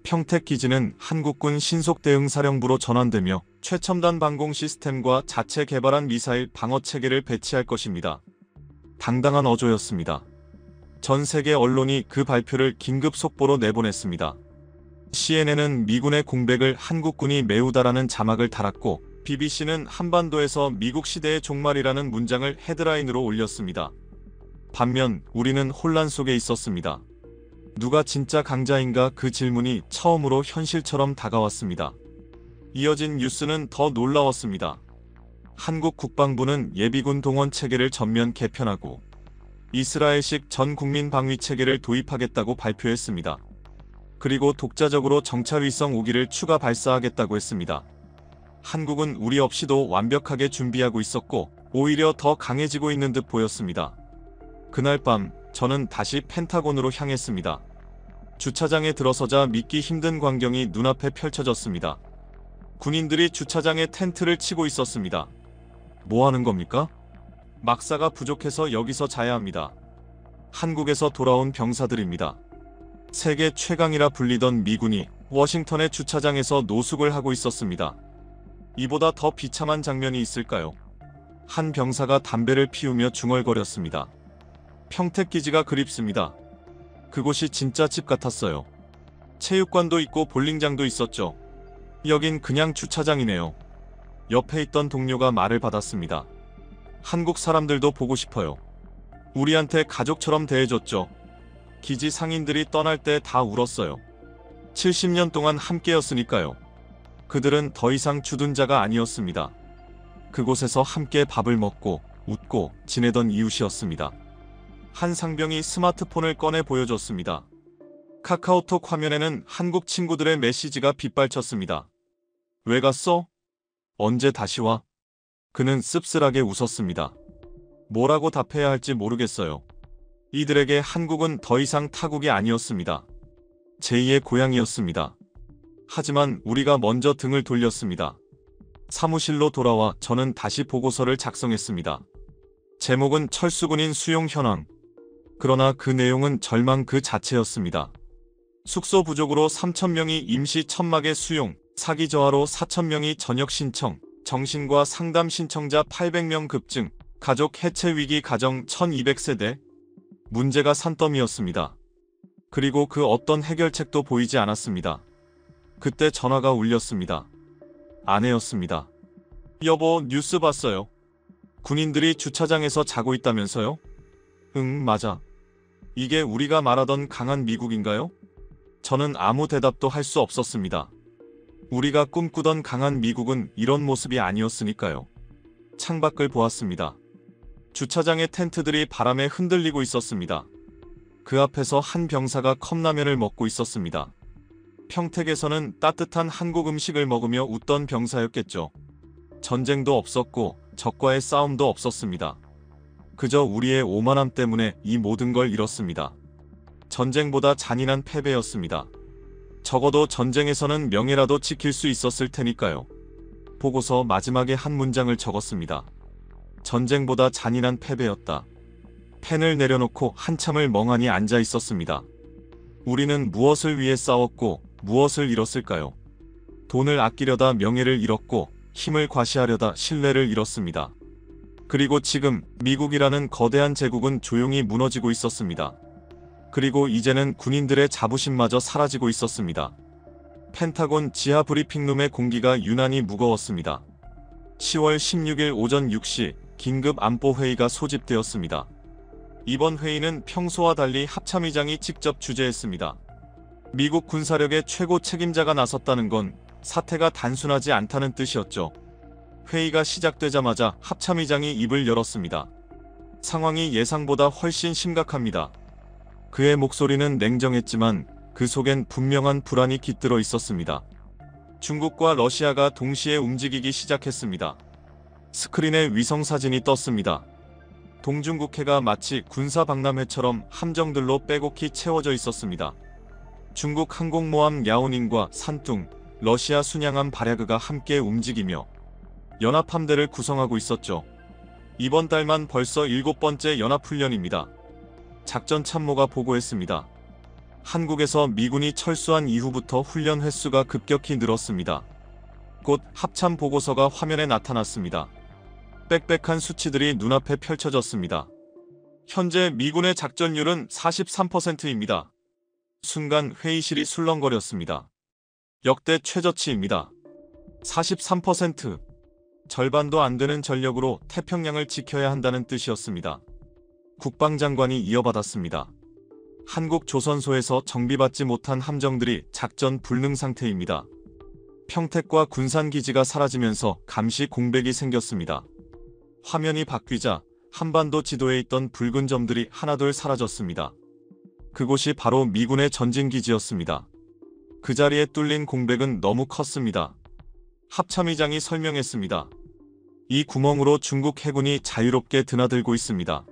평택기지는 한국군 신속대응사령부로 전환되며 최첨단 방공 시스템과 자체 개발한 미사일 방어체계를 배치할 것입니다. 당당한 어조였습니다. 전 세계 언론이 그 발표를 긴급 속보로 내보냈습니다. CNN은 미군의 공백을 한국군이 메우다라는 자막을 달았고 BBC는 한반도에서 미국 시대의 종말이라는 문장을 헤드라인으로 올렸습니다. 반면 우리는 혼란 속에 있었습니다. 누가 진짜 강자인가 그 질문이 처음으로 현실처럼 다가왔습니다. 이어진 뉴스는 더 놀라웠습니다. 한국 국방부는 예비군 동원 체계를 전면 개편하고 이스라엘식 전 국민 방위 체계를 도입하겠다고 발표했습니다. 그리고 독자적으로 정찰위성 5기를 추가 발사하겠다고 했습니다. 한국은 우리 없이도 완벽하게 준비하고 있었고 오히려 더 강해지고 있는 듯 보였습니다. 그날 밤 저는 다시 펜타곤으로 향했습니다. 주차장에 들어서자 믿기 힘든 광경이 눈앞에 펼쳐졌습니다. 군인들이 주차장에 텐트를 치고 있었습니다. 뭐 하는 겁니까? 막사가 부족해서 여기서 자야 합니다. 한국에서 돌아온 병사들입니다. 세계 최강이라 불리던 미군이 워싱턴의 주차장에서 노숙을 하고 있었습니다. 이보다 더 비참한 장면이 있을까요? 한 병사가 담배를 피우며 중얼거렸습니다. 평택기지가 그립습니다. 그곳이 진짜 집 같았어요. 체육관도 있고 볼링장도 있었죠. 여긴 그냥 주차장이네요. 옆에 있던 동료가 말을 받았습니다. 한국 사람들도 보고 싶어요. 우리한테 가족처럼 대해줬죠. 기지 상인들이 떠날 때 다 울었어요. 70년 동안 함께였으니까요. 그들은 더 이상 주둔자가 아니었습니다. 그곳에서 함께 밥을 먹고 웃고 지내던 이웃이었습니다. 한 상병이 스마트폰을 꺼내 보여줬습니다. 카카오톡 화면에는 한국 친구들의 메시지가 빗발쳤습니다. 왜 갔어? 언제 다시 와? 그는 씁쓸하게 웃었습니다. 뭐라고 답해야 할지 모르겠어요. 이들에게 한국은 더 이상 타국이 아니었습니다. 제2의 고향이었습니다. 하지만 우리가 먼저 등을 돌렸습니다. 사무실로 돌아와 저는 다시 보고서를 작성했습니다. 제목은 철수군인 수용 현황. 그러나 그 내용은 절망 그 자체였습니다. 숙소 부족으로 3,000명이 임시 천막에 수용, 사기 저하로 4,000명이 전역 신청, 정신과 상담 신청자 800명 급증, 가족 해체 위기 가정 1,200세대. 문제가 산더미였습니다. 그리고 그 어떤 해결책도 보이지 않았습니다. 그때 전화가 울렸습니다. 아내였습니다. 여보, 뉴스 봤어요. 군인들이 주차장에서 자고 있다면서요? 응, 맞아. 이게 우리가 말하던 강한 미국인가요? 저는 아무 대답도 할 수 없었습니다. 우리가 꿈꾸던 강한 미국은 이런 모습이 아니었으니까요. 창밖을 보았습니다. 주차장의 텐트들이 바람에 흔들리고 있었습니다. 그 앞에서 한 병사가 컵라면을 먹고 있었습니다. 평택에서는 따뜻한 한국 음식을 먹으며 웃던 병사였겠죠. 전쟁도 없었고 적과의 싸움도 없었습니다. 그저 우리의 오만함 때문에 이 모든 걸 잃었습니다. 전쟁보다 잔인한 패배였습니다. 적어도 전쟁에서는 명예라도 지킬 수 있었을 테니까요. 보고서 마지막에 한 문장을 적었습니다. 전쟁보다 잔인한 패배였다. 펜을 내려놓고 한참을 멍하니 앉아 있었습니다. 우리는 무엇을 위해 싸웠고 무엇을 잃었을까요? 돈을 아끼려다 명예를 잃었고 힘을 과시하려다 신뢰를 잃었습니다. 그리고 지금 미국이라는 거대한 제국은 조용히 무너지고 있었습니다. 그리고 이제는 군인들의 자부심마저 사라지고 있었습니다. 펜타곤 지하 브리핑룸의 공기가 유난히 무거웠습니다. 10월 16일 오전 6시 긴급 안보회의가 소집되었습니다. 이번 회의는 평소와 달리 합참의장이 직접 주재했습니다. 미국 군사력의 최고 책임자가 나섰다는 건 사태가 단순하지 않다는 뜻이었죠. 회의가 시작되자마자 합참의장이 입을 열었습니다. 상황이 예상보다 훨씬 심각합니다. 그의 목소리는 냉정했지만 그 속엔 분명한 불안이 깃들어 있었습니다. 중국과 러시아가 동시에 움직이기 시작했습니다. 스크린에 위성사진이 떴습니다. 동중국해가 마치 군사박람회처럼 함정들로 빼곡히 채워져 있었습니다. 중국 항공모함 야오닝과 산둥, 러시아 순양함 바랴그가 함께 움직이며 연합함대를 구성하고 있었죠. 이번 달만 벌써 7번째 연합훈련입니다. 작전 참모가 보고했습니다. 한국에서 미군이 철수한 이후부터 훈련 횟수가 급격히 늘었습니다. 곧 합참 보고서가 화면에 나타났습니다. 빽빽한 수치들이 눈앞에 펼쳐졌습니다. 현재 미군의 작전율은 43%입니다. 순간 회의실이 술렁거렸습니다. 역대 최저치입니다. 43%. 절반도 안 되는 전력으로 태평양을 지켜야 한다는 뜻이었습니다. 국방장관이 이어받았습니다. 한국 조선소에서 정비받지 못한 함정들이 작전 불능 상태입니다. 평택과 군산기지가 사라지면서 감시 공백이 생겼습니다. 화면이 바뀌자 한반도 지도에 있던 붉은 점들이 하나둘 사라졌습니다. 그곳이 바로 미군의 전진기지였습니다. 그 자리에 뚫린 공백은 너무 컸습니다. 합참의장이 설명했습니다. 이 구멍으로 중국 해군이 자유롭게 드나들고 있습니다.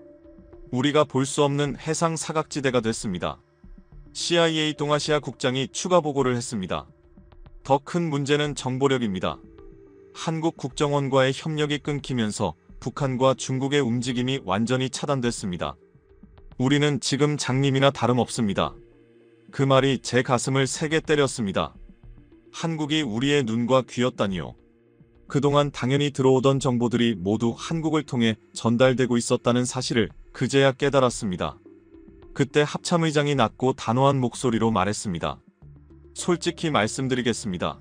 우리가 볼 수 없는 해상 사각지대가 됐습니다. CIA 동아시아 국장이 추가 보고를 했습니다. 더 큰 문제는 정보력입니다. 한국 국정원과의 협력이 끊기면서 북한과 중국의 움직임이 완전히 차단됐습니다. 우리는 지금 장님이나 다름없습니다. 그 말이 제 가슴을 세게 때렸습니다. 한국이 우리의 눈과 귀였다니요. 그동안 당연히 들어오던 정보들이 모두 한국을 통해 전달되고 있었다는 사실을 그제야 깨달았습니다. 그때 합참의장이 낮고 단호한 목소리로 말했습니다. 솔직히 말씀드리겠습니다.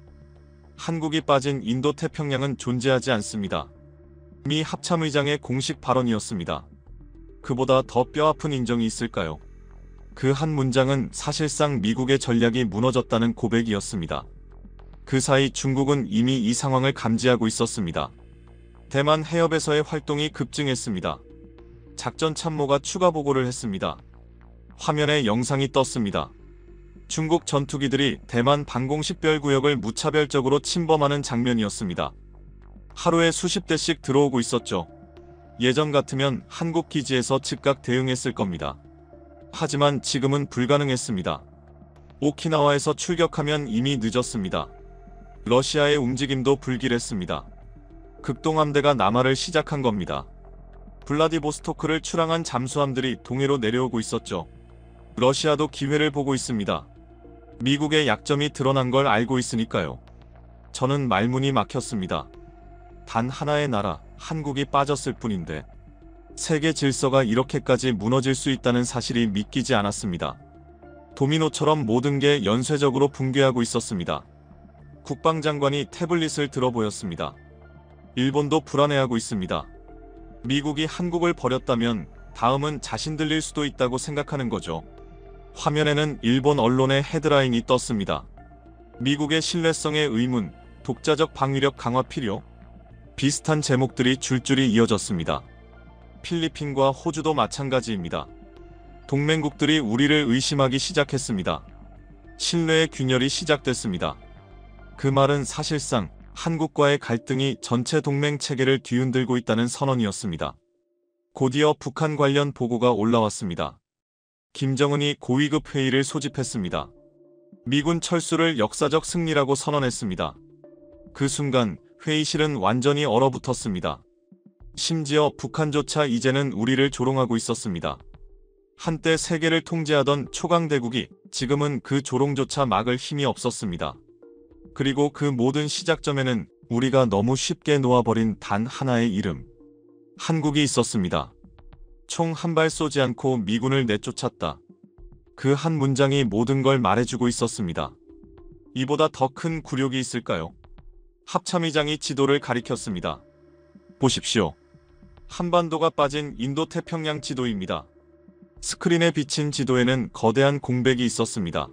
한국이 빠진 인도태평양은 존재하지 않습니다. 미 합참의장의 공식 발언이었습니다. 그보다 더 뼈아픈 인정이 있을까요? 그 한 문장은 사실상 미국의 전략이 무너졌다는 고백이었습니다. 그 사이 중국은 이미 이 상황을 감지하고 있었습니다. 대만 해협에서의 활동이 급증했습니다. 작전 참모가 추가 보고를 했습니다. 화면에 영상이 떴습니다. 중국 전투기들이 대만 방공식별구역을 무차별적으로 침범하는 장면이었습니다. 하루에 수십 대씩 들어오고 있었죠. 예전 같으면 한국 기지에서 즉각 대응했을 겁니다. 하지만 지금은 불가능했습니다. 오키나와에서 출격하면 이미 늦었습니다. 러시아의 움직임도 불길했습니다. 극동함대가 남하를 시작한 겁니다. 블라디보스토크를 출항한 잠수함들이 동해로 내려오고 있었죠. 러시아도 기회를 보고 있습니다. 미국의 약점이 드러난 걸 알고 있으니까요. 저는 말문이 막혔습니다. 단 하나의 나라, 한국이 빠졌을 뿐인데 세계 질서가 이렇게까지 무너질 수 있다는 사실이 믿기지 않았습니다. 도미노처럼 모든 게 연쇄적으로 붕괴하고 있었습니다. 국방장관이 태블릿을 들어 보였습니다. 일본도 불안해하고 있습니다. 미국이 한국을 버렸다면 다음은 자신들일 수도 있다고 생각하는 거죠. 화면에는 일본 언론의 헤드라인이 떴습니다. 미국의 신뢰성의 의문, 독자적 방위력 강화 필요? 비슷한 제목들이 줄줄이 이어졌습니다. 필리핀과 호주도 마찬가지입니다. 동맹국들이 우리를 의심하기 시작했습니다. 신뢰의 균열이 시작됐습니다. 그 말은 사실상 한국과의 갈등이 전체 동맹 체계를 뒤흔들고 있다는 선언이었습니다. 곧이어 북한 관련 보고가 올라왔습니다. 김정은이 고위급 회의를 소집했습니다. 미군 철수를 역사적 승리라고 선언했습니다. 그 순간 회의실은 완전히 얼어붙었습니다. 심지어 북한조차 이제는 우리를 조롱하고 있었습니다. 한때 세계를 통제하던 초강대국이 지금은 그 조롱조차 막을 힘이 없었습니다. 그리고 그 모든 시작점에는 우리가 너무 쉽게 놓아버린 단 하나의 이름, 한국이 있었습니다. 총 한 발 쏘지 않고 미군을 내쫓았다. 그 한 문장이 모든 걸 말해주고 있었습니다. 이보다 더 큰 굴욕이 있을까요? 합참의장이 지도를 가리켰습니다. 보십시오. 한반도가 빠진 인도태평양 지도입니다. 스크린에 비친 지도에는 거대한 공백이 있었습니다.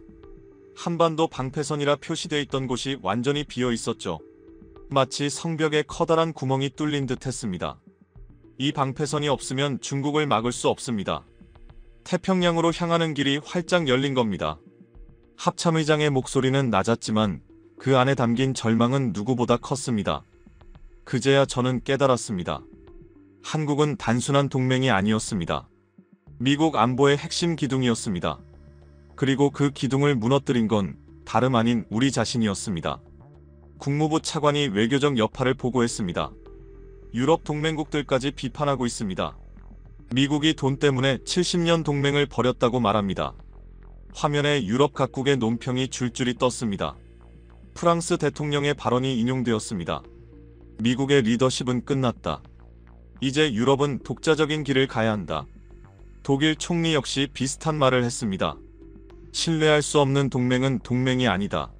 한반도 방패선이라 표시되어 있던 곳이 완전히 비어 있었죠. 마치 성벽에 커다란 구멍이 뚫린 듯 했습니다. 이 방패선이 없으면 중국을 막을 수 없습니다. 태평양으로 향하는 길이 활짝 열린 겁니다. 합참의장의 목소리는 낮았지만 그 안에 담긴 절망은 누구보다 컸습니다. 그제야 저는 깨달았습니다. 한국은 단순한 동맹이 아니었습니다. 미국 안보의 핵심 기둥이었습니다. 그리고 그 기둥을 무너뜨린 건 다름 아닌 우리 자신이었습니다. 국무부 차관이 외교적 여파를 보고했습니다. 유럽 동맹국들까지 비판하고 있습니다. 미국이 돈 때문에 70년 동맹을 벌였다고 말합니다. 화면에 유럽 각국의 논평이 줄줄이 떴습니다. 프랑스 대통령의 발언이 인용되었습니다. 미국의 리더십은 끝났다. 이제 유럽은 독자적인 길을 가야 한다. 독일 총리 역시 비슷한 말을 했습니다. 신뢰할 수 없는 동맹은 동맹이 아니다.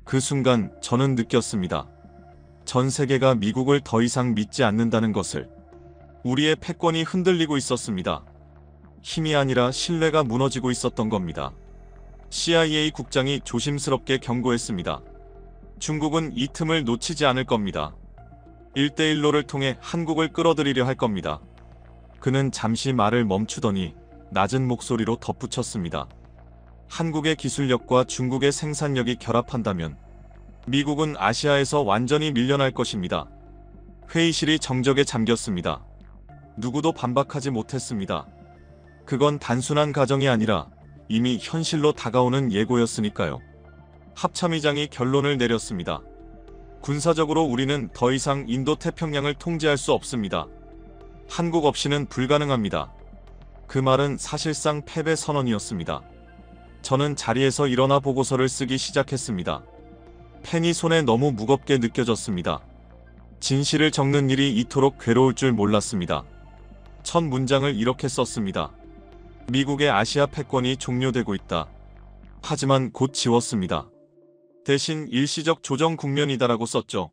그 순간 저는 느꼈습니다. 전 세계가 미국을 더 이상 믿지 않는다는 것을. 우리의 패권이 흔들리고 있었습니다. 힘이 아니라 신뢰가 무너지고 있었던 겁니다. CIA 국장이 조심스럽게 경고했습니다. 중국은 이 틈을 놓치지 않을 겁니다. 1대1로를 통해 한국을 끌어들이려 할 겁니다. 그는 잠시 말을 멈추더니 낮은 목소리로 덧붙였습니다. 한국의 기술력과 중국의 생산력이 결합한다면 미국은 아시아에서 완전히 밀려날 것입니다. 회의실이 정적에 잠겼습니다. 누구도 반박하지 못했습니다. 그건 단순한 가정이 아니라 이미 현실로 다가오는 예고였으니까요. 합참의장이 결론을 내렸습니다. 군사적으로 우리는 더 이상 인도태평양을 통제할 수 없습니다. 한국 없이는 불가능합니다. 그 말은 사실상 패배 선언이었습니다. 저는 자리에서 일어나 보고서를 쓰기 시작했습니다. 펜이 손에 너무 무겁게 느껴졌습니다. 진실을 적는 일이 이토록 괴로울 줄 몰랐습니다. 첫 문장을 이렇게 썼습니다. 미국의 아시아 패권이 종료되고 있다. 하지만 곧 지웠습니다. 대신 일시적 조정 국면이다라고 썼죠.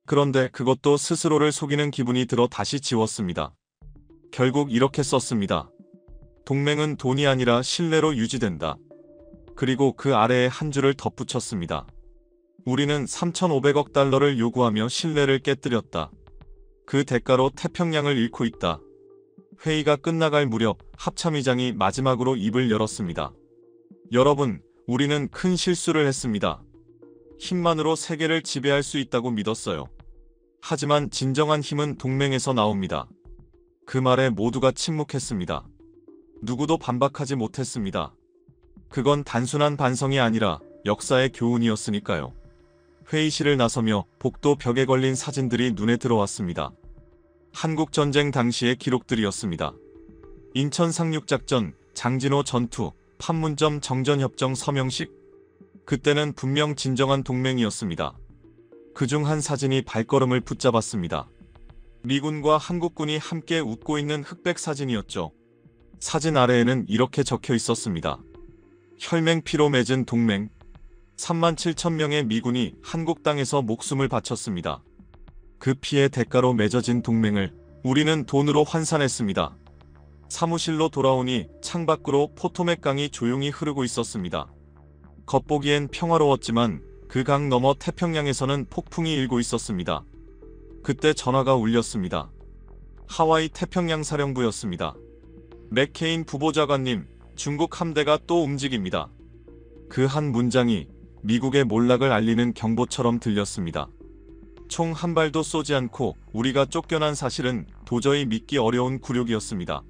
그런데 그것도 스스로를 속이는 기분이 들어 다시 지웠습니다. 결국 이렇게 썼습니다. 동맹은 돈이 아니라 신뢰로 유지된다. 그리고 그 아래에 한 줄을 덧붙였습니다. 우리는 3,500억 달러를 요구하며 신뢰를 깨뜨렸다. 그 대가로 태평양을 잃고 있다. 회의가 끝나갈 무렵 합참의장이 마지막으로 입을 열었습니다. 여러분, 우리는 큰 실수를 했습니다. 힘만으로 세계를 지배할 수 있다고 믿었어요. 하지만 진정한 힘은 동맹에서 나옵니다. 그 말에 모두가 침묵했습니다. 누구도 반박하지 못했습니다. 그건 단순한 반성이 아니라 역사의 교훈이었으니까요. 회의실을 나서며 복도 벽에 걸린 사진들이 눈에 들어왔습니다. 한국전쟁 당시의 기록들이었습니다. 인천 상륙작전, 장진호 전투, 판문점 정전협정 서명식. 그때는 분명 진정한 동맹이었습니다. 그중 한 사진이 발걸음을 붙잡았습니다. 미군과 한국군이 함께 웃고 있는 흑백 사진이었죠. 사진 아래에는 이렇게 적혀 있었습니다. 혈맹 피로 맺은 동맹. 37,000명의 미군이 한국 땅에서 목숨을 바쳤습니다. 그 피의 대가로 맺어진 동맹을 우리는 돈으로 환산했습니다. 사무실로 돌아오니 창밖으로 포토맥 강이 조용히 흐르고 있었습니다. 겉보기엔 평화로웠지만 그 강 너머 태평양에서는 폭풍이 일고 있었습니다. 그때 전화가 울렸습니다. 하와이 태평양 사령부였습니다. 맥케인 부보좌관님, 중국 함대가 또 움직입니다. 그 한 문장이 미국의 몰락을 알리는 경보처럼 들렸습니다. 총 한 발도 쏘지 않고 우리가 쫓겨난 사실은 도저히 믿기 어려운 굴욕이었습니다.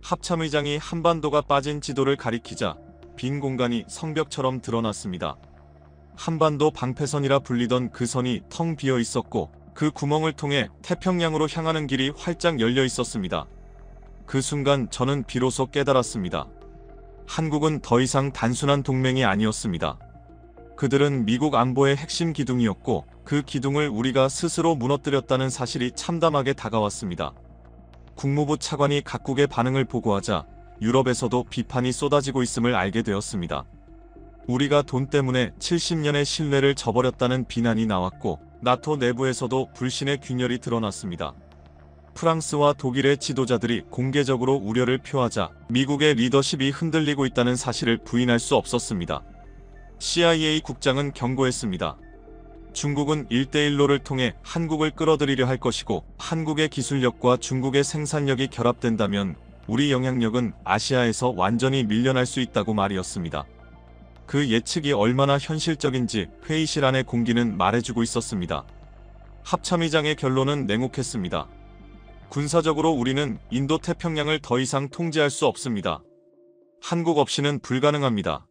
합참의장이 한반도가 빠진 지도를 가리키자 빈 공간이 성벽처럼 드러났습니다. 한반도 방패선이라 불리던 그 선이 텅 비어 있었고 그 구멍을 통해 태평양으로 향하는 길이 활짝 열려 있었습니다. 그 순간 저는 비로소 깨달았습니다. 한국은 더 이상 단순한 동맹이 아니었습니다. 그들은 미국 안보의 핵심 기둥이었고 그 기둥을 우리가 스스로 무너뜨렸다는 사실이 참담하게 다가왔습니다. 국무부 차관이 각국의 반응을 보고하자 유럽에서도 비판이 쏟아지고 있음을 알게 되었습니다. 우리가 돈 때문에 70년의 신뢰를 저버렸다는 비난이 나왔고 나토 내부에서도 불신의 균열이 드러났습니다. 프랑스와 독일의 지도자들이 공개적으로 우려를 표하자 미국의 리더십이 흔들리고 있다는 사실을 부인할 수 없었습니다. CIA 국장은 경고했습니다. 중국은 1대1로를 통해 한국을 끌어들이려 할 것이고 한국의 기술력과 중국의 생산력이 결합된다면 우리 영향력은 아시아에서 완전히 밀려날 수 있다고 말이었습니다. 그 예측이 얼마나 현실적인지 회의실 안의 공기는 말해주고 있었습니다. 합참의장의 결론은 냉혹했습니다. 군사적으로 우리는 인도태평양을 더 이상 통제할 수 없습니다. 한국 없이는 불가능합니다.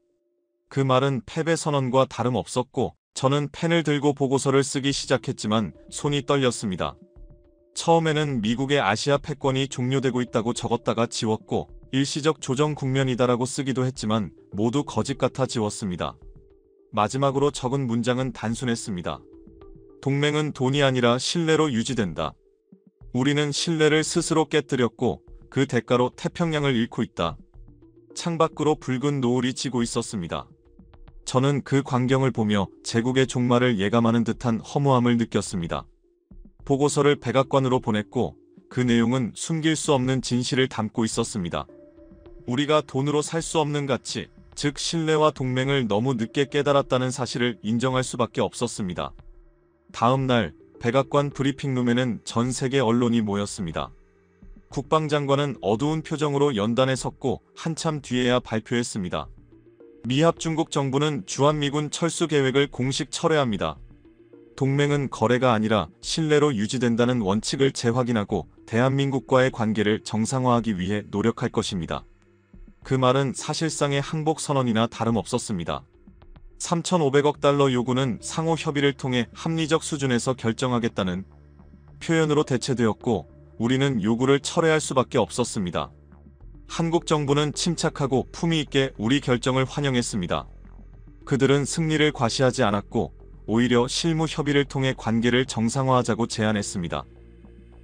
그 말은 패배 선언과 다름없었고 저는 펜을 들고 보고서를 쓰기 시작했지만 손이 떨렸습니다. 처음에는 미국의 아시아 패권이 종료되고 있다고 적었다가 지웠고 일시적 조정 국면이다라고 쓰기도 했지만 모두 거짓 같아 지웠습니다. 마지막으로 적은 문장은 단순했습니다. 동맹은 돈이 아니라 신뢰로 유지된다. 우리는 신뢰를 스스로 깨뜨렸고 그 대가로 태평양을 잃고 있다. 창밖으로 붉은 노을이 지고 있었습니다. 저는 그 광경을 보며 제국의 종말을 예감하는 듯한 허무함을 느꼈습니다. 보고서를 백악관으로 보냈고 그 내용은 숨길 수 없는 진실을 담고 있었습니다. 우리가 돈으로 살 수 없는 가치, 즉 신뢰와 동맹을 너무 늦게 깨달았다는 사실을 인정할 수밖에 없었습니다. 다음 날 백악관 브리핑룸에는 전 세계 언론이 모였습니다. 국방장관은 어두운 표정으로 연단에 섰고 한참 뒤에야 발표했습니다. 미합중국 정부는 주한미군 철수 계획을 공식 철회합니다. 동맹은 거래가 아니라 신뢰로 유지된다는 원칙을 재확인하고 대한민국과의 관계를 정상화하기 위해 노력할 것입니다. 그 말은 사실상의 항복 선언이나 다름없었습니다. 3,500억 달러 요구는 상호 협의를 통해 합리적 수준에서 결정하겠다는 표현으로 대체되었고 우리는 요구를 철회할 수밖에 없었습니다. 한국 정부는 침착하고 품위 있게 우리 결정을 환영했습니다. 그들은 승리를 과시하지 않았고 오히려 실무 협의를 통해 관계를 정상화하자고 제안했습니다.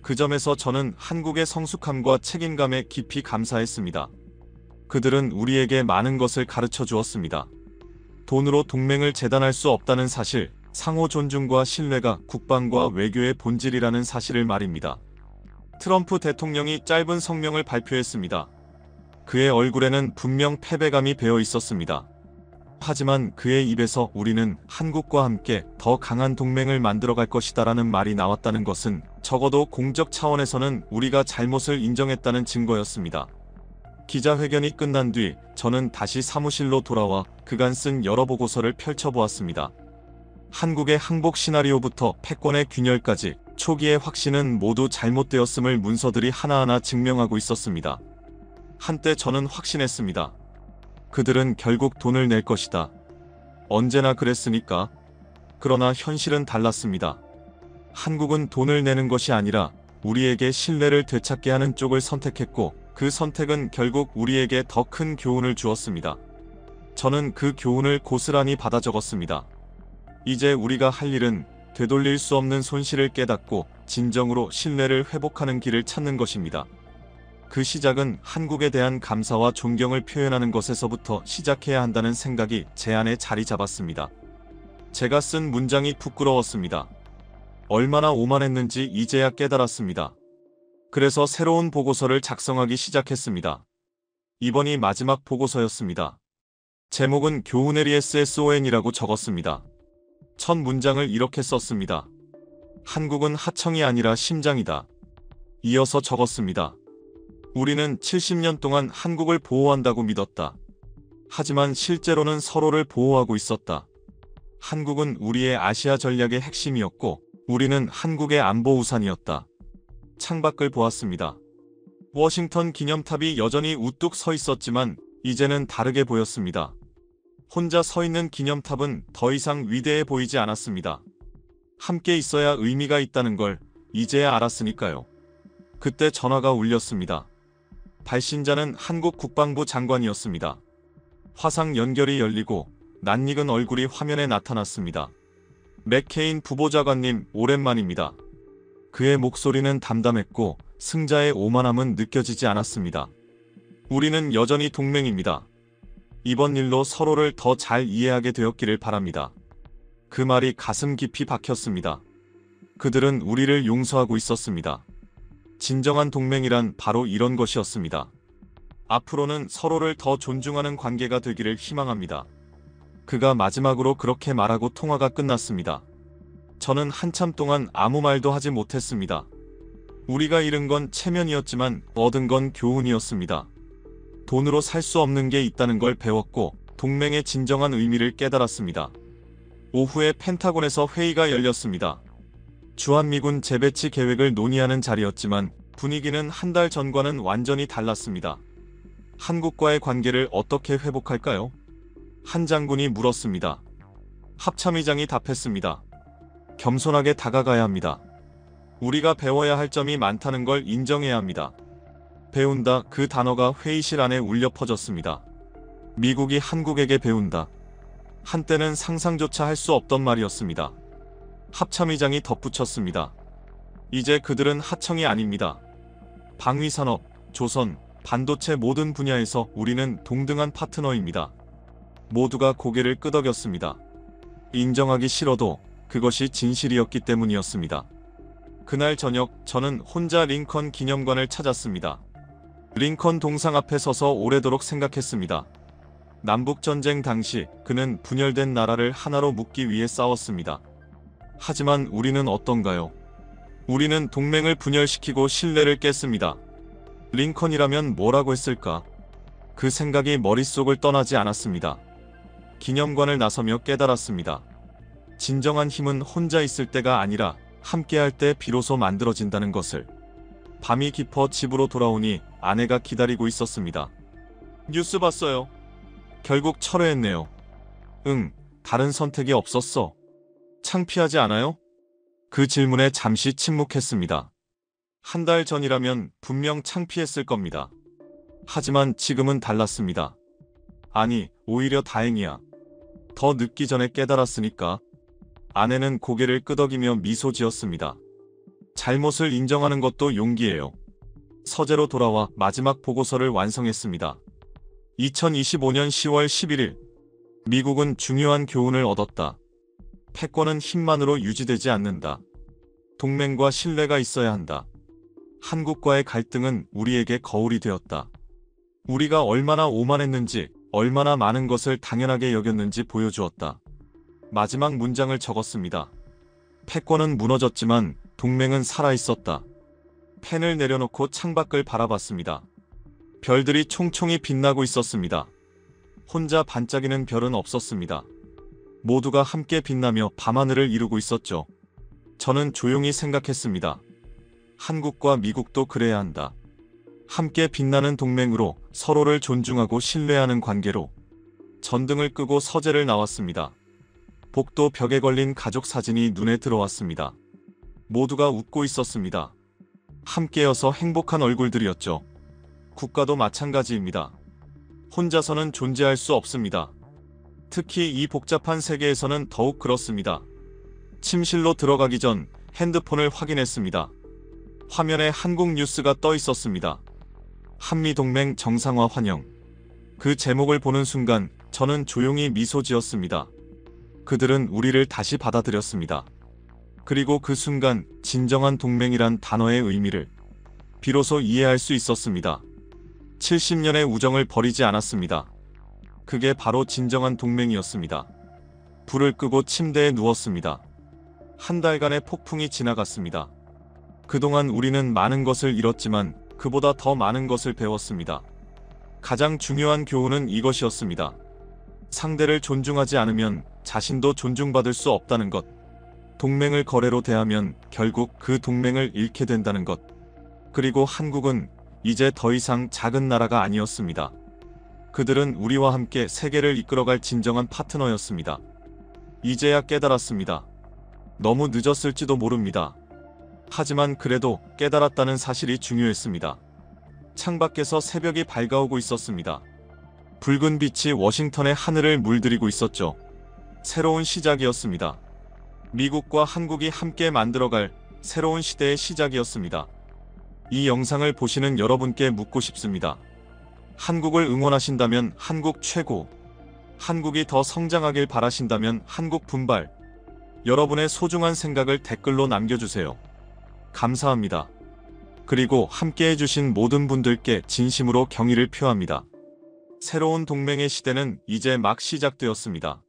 그 점에서 저는 한국의 성숙함과 책임감에 깊이 감사했습니다. 그들은 우리에게 많은 것을 가르쳐 주었습니다. 돈으로 동맹을 재단할 수 없다는 사실, 상호 존중과 신뢰가 국방과 외교의 본질이라는 사실을 말입니다. 트럼프 대통령이 짧은 성명을 발표했습니다. 그의 얼굴에는 분명 패배감이 배어 있었습니다. 하지만 그의 입에서 우리는 한국과 함께 더 강한 동맹을 만들어갈 것이다라는 말이 나왔다는 것은 적어도 공적 차원에서는 우리가 잘못을 인정했다는 증거였습니다. 기자회견이 끝난 뒤 저는 다시 사무실로 돌아와 그간 쓴 여러 보고서를 펼쳐보았습니다. 한국의 항복 시나리오부터 패권의 균열까지 초기의 확신은 모두 잘못되었음을 문서들이 하나하나 증명하고 있었습니다. 한때 저는 확신했습니다. 그들은 결국 돈을 낼 것이다. 언제나 그랬으니까. 그러나 현실은 달랐습니다. 한국은 돈을 내는 것이 아니라 우리에게 신뢰를 되찾게 하는 쪽을 선택했고 그 선택은 결국 우리에게 더 큰 교훈을 주었습니다. 저는 그 교훈을 고스란히 받아 적었습니다. 이제 우리가 할 일은 되돌릴 수 없는 손실을 깨닫고 진정으로 신뢰를 회복하는 길을 찾는 것입니다. 그 시작은 한국에 대한 감사와 존경을 표현하는 것에서부터 시작해야 한다는 생각이 제 안에 자리 잡았습니다. 제가 쓴 문장이 부끄러웠습니다. 얼마나 오만했는지 이제야 깨달았습니다. 그래서 새로운 보고서를 작성하기 시작했습니다. 이번이 마지막 보고서였습니다. 제목은 교훈의 SSON이라고 적었습니다. 첫 문장을 이렇게 썼습니다. 한국은 하청이 아니라 심장이다. 이어서 적었습니다. 우리는 70년 동안 한국을 보호한다고 믿었다. 하지만 실제로는 서로를 보호하고 있었다. 한국은 우리의 아시아 전략의 핵심이었고 우리는 한국의 안보 우산이었다. 창밖을 보았습니다. 워싱턴 기념탑이 여전히 우뚝 서 있었지만 이제는 다르게 보였습니다. 혼자 서 있는 기념탑은 더 이상 위대해 보이지 않았습니다. 함께 있어야 의미가 있다는 걸 이제야 알았으니까요. 그때 전화가 울렸습니다. 발신자는 한국 국방부 장관이었습니다. 화상 연결이 열리고 낯익은 얼굴이 화면에 나타났습니다. 맥케인 부보좌관님, 오랜만입니다. 그의 목소리는 담담했고 승자의 오만함은 느껴지지 않았습니다. 우리는 여전히 동맹입니다. 이번 일로 서로를 더 잘 이해하게 되었기를 바랍니다. 그 말이 가슴 깊이 박혔습니다. 그들은 우리를 용서하고 있었습니다. 진정한 동맹이란 바로 이런 것이었습니다. 앞으로는 서로를 더 존중하는 관계가 되기를 희망합니다. 그가 마지막으로 그렇게 말하고 통화가 끝났습니다. 저는 한참 동안 아무 말도 하지 못했습니다. 우리가 잃은 건 체면이었지만 얻은 건 교훈이었습니다. 돈으로 살 수 없는 게 있다는 걸 배웠고 동맹의 진정한 의미를 깨달았습니다. 오후에 펜타곤에서 회의가 열렸습니다. 주한미군 재배치 계획을 논의하는 자리였지만 분위기는 한 달 전과는 완전히 달랐습니다. 한국과의 관계를 어떻게 회복할까요? 한 장군이 물었습니다. 합참의장이 답했습니다. 겸손하게 다가가야 합니다. 우리가 배워야 할 점이 많다는 걸 인정해야 합니다. 배운다, 그 단어가 회의실 안에 울려 퍼졌습니다. 미국이 한국에게 배운다. 한때는 상상조차 할 수 없던 말이었습니다. 합참의장이 덧붙였습니다. 이제 그들은 하청이 아닙니다. 방위산업, 조선, 반도체 모든 분야에서 우리는 동등한 파트너입니다. 모두가 고개를 끄덕였습니다. 인정하기 싫어도 그것이 진실이었기 때문이었습니다. 그날 저녁 저는 혼자 링컨 기념관을 찾았습니다. 링컨 동상 앞에 서서 오래도록 생각했습니다. 남북전쟁 당시 그는 분열된 나라를 하나로 묶기 위해 싸웠습니다. 하지만 우리는 어떤가요? 우리는 동맹을 분열시키고 신뢰를 깼습니다. 링컨이라면 뭐라고 했을까? 그 생각이 머릿속을 떠나지 않았습니다. 기념관을 나서며 깨달았습니다. 진정한 힘은 혼자 있을 때가 아니라 함께할 때 비로소 만들어진다는 것을. 밤이 깊어 집으로 돌아오니 아내가 기다리고 있었습니다. 뉴스 봤어요. 결국 철회했네요. 응, 다른 선택이 없었어. 창피하지 않아요? 그 질문에 잠시 침묵했습니다. 한 달 전이라면 분명 창피했을 겁니다. 하지만 지금은 달랐습니다. 아니, 오히려 다행이야. 더 늦기 전에 깨달았으니까. 아내는 고개를 끄덕이며 미소 지었습니다. 잘못을 인정하는 것도 용기예요. 서재로 돌아와 마지막 보고서를 완성했습니다. 2025년 10월 11일. 미국은 중요한 교훈을 얻었다. 패권은 힘만으로 유지되지 않는다. 동맹과 신뢰가 있어야 한다. 한국과의 갈등은 우리에게 거울이 되었다. 우리가 얼마나 오만했는지, 얼마나 많은 것을 당연하게 여겼는지 보여주었다. 마지막 문장을 적었습니다. 패권은 무너졌지만 동맹은 살아있었다. 펜을 내려놓고 창밖을 바라봤습니다. 별들이 총총히 빛나고 있었습니다. 혼자 반짝이는 별은 없었습니다. 모두가 함께 빛나며 밤하늘을 이루고 있었죠. 저는 조용히 생각했습니다. 한국과 미국도 그래야 한다. 함께 빛나는 동맹으로 서로를 존중하고 신뢰하는 관계로. 전등을 끄고 서재를 나왔습니다. 복도 벽에 걸린 가족 사진이 눈에 들어왔습니다. 모두가 웃고 있었습니다. 함께여서 행복한 얼굴들이었죠. 국가도 마찬가지입니다. 혼자서는 존재할 수 없습니다. 특히 이 복잡한 세계에서는 더욱 그렇습니다. 침실로 들어가기 전 핸드폰을 확인했습니다. 화면에 한국 뉴스가 떠 있었습니다. 한미동맹 정상화 환영. 그 제목을 보는 순간 저는 조용히 미소 지었습니다. 그들은 우리를 다시 받아들였습니다. 그리고 그 순간 진정한 동맹이란 단어의 의미를 비로소 이해할 수 있었습니다. 70년의 우정을 버리지 않았습니다. 그게 바로 진정한 동맹이었습니다. 불을 끄고 침대에 누웠습니다. 한 달간의 폭풍이 지나갔습니다. 그동안 우리는 많은 것을 잃었지만 그보다 더 많은 것을 배웠습니다. 가장 중요한 교훈은 이것이었습니다. 상대를 존중하지 않으면 자신도 존중받을 수 없다는 것. 동맹을 거래로 대하면 결국 그 동맹을 잃게 된다는 것. 그리고 한국은 이제 더 이상 작은 나라가 아니었습니다. 그들은 우리와 함께 세계를 이끌어갈 진정한 파트너였습니다. 이제야 깨달았습니다. 너무 늦었을지도 모릅니다. 하지만 그래도 깨달았다는 사실이 중요했습니다. 창밖에서 새벽이 밝아오고 있었습니다. 붉은 빛이 워싱턴의 하늘을 물들이고 있었죠. 새로운 시작이었습니다. 미국과 한국이 함께 만들어갈 새로운 시대의 시작이었습니다. 이 영상을 보시는 여러분께 묻고 싶습니다. 한국을 응원하신다면 한국 최고, 한국이 더 성장하길 바라신다면 한국 분발. 여러분의 소중한 생각을 댓글로 남겨주세요. 감사합니다. 그리고 함께 해주신 모든 분들께 진심으로 경의를 표합니다. 새로운 동맹의 시대는 이제 막 시작되었습니다.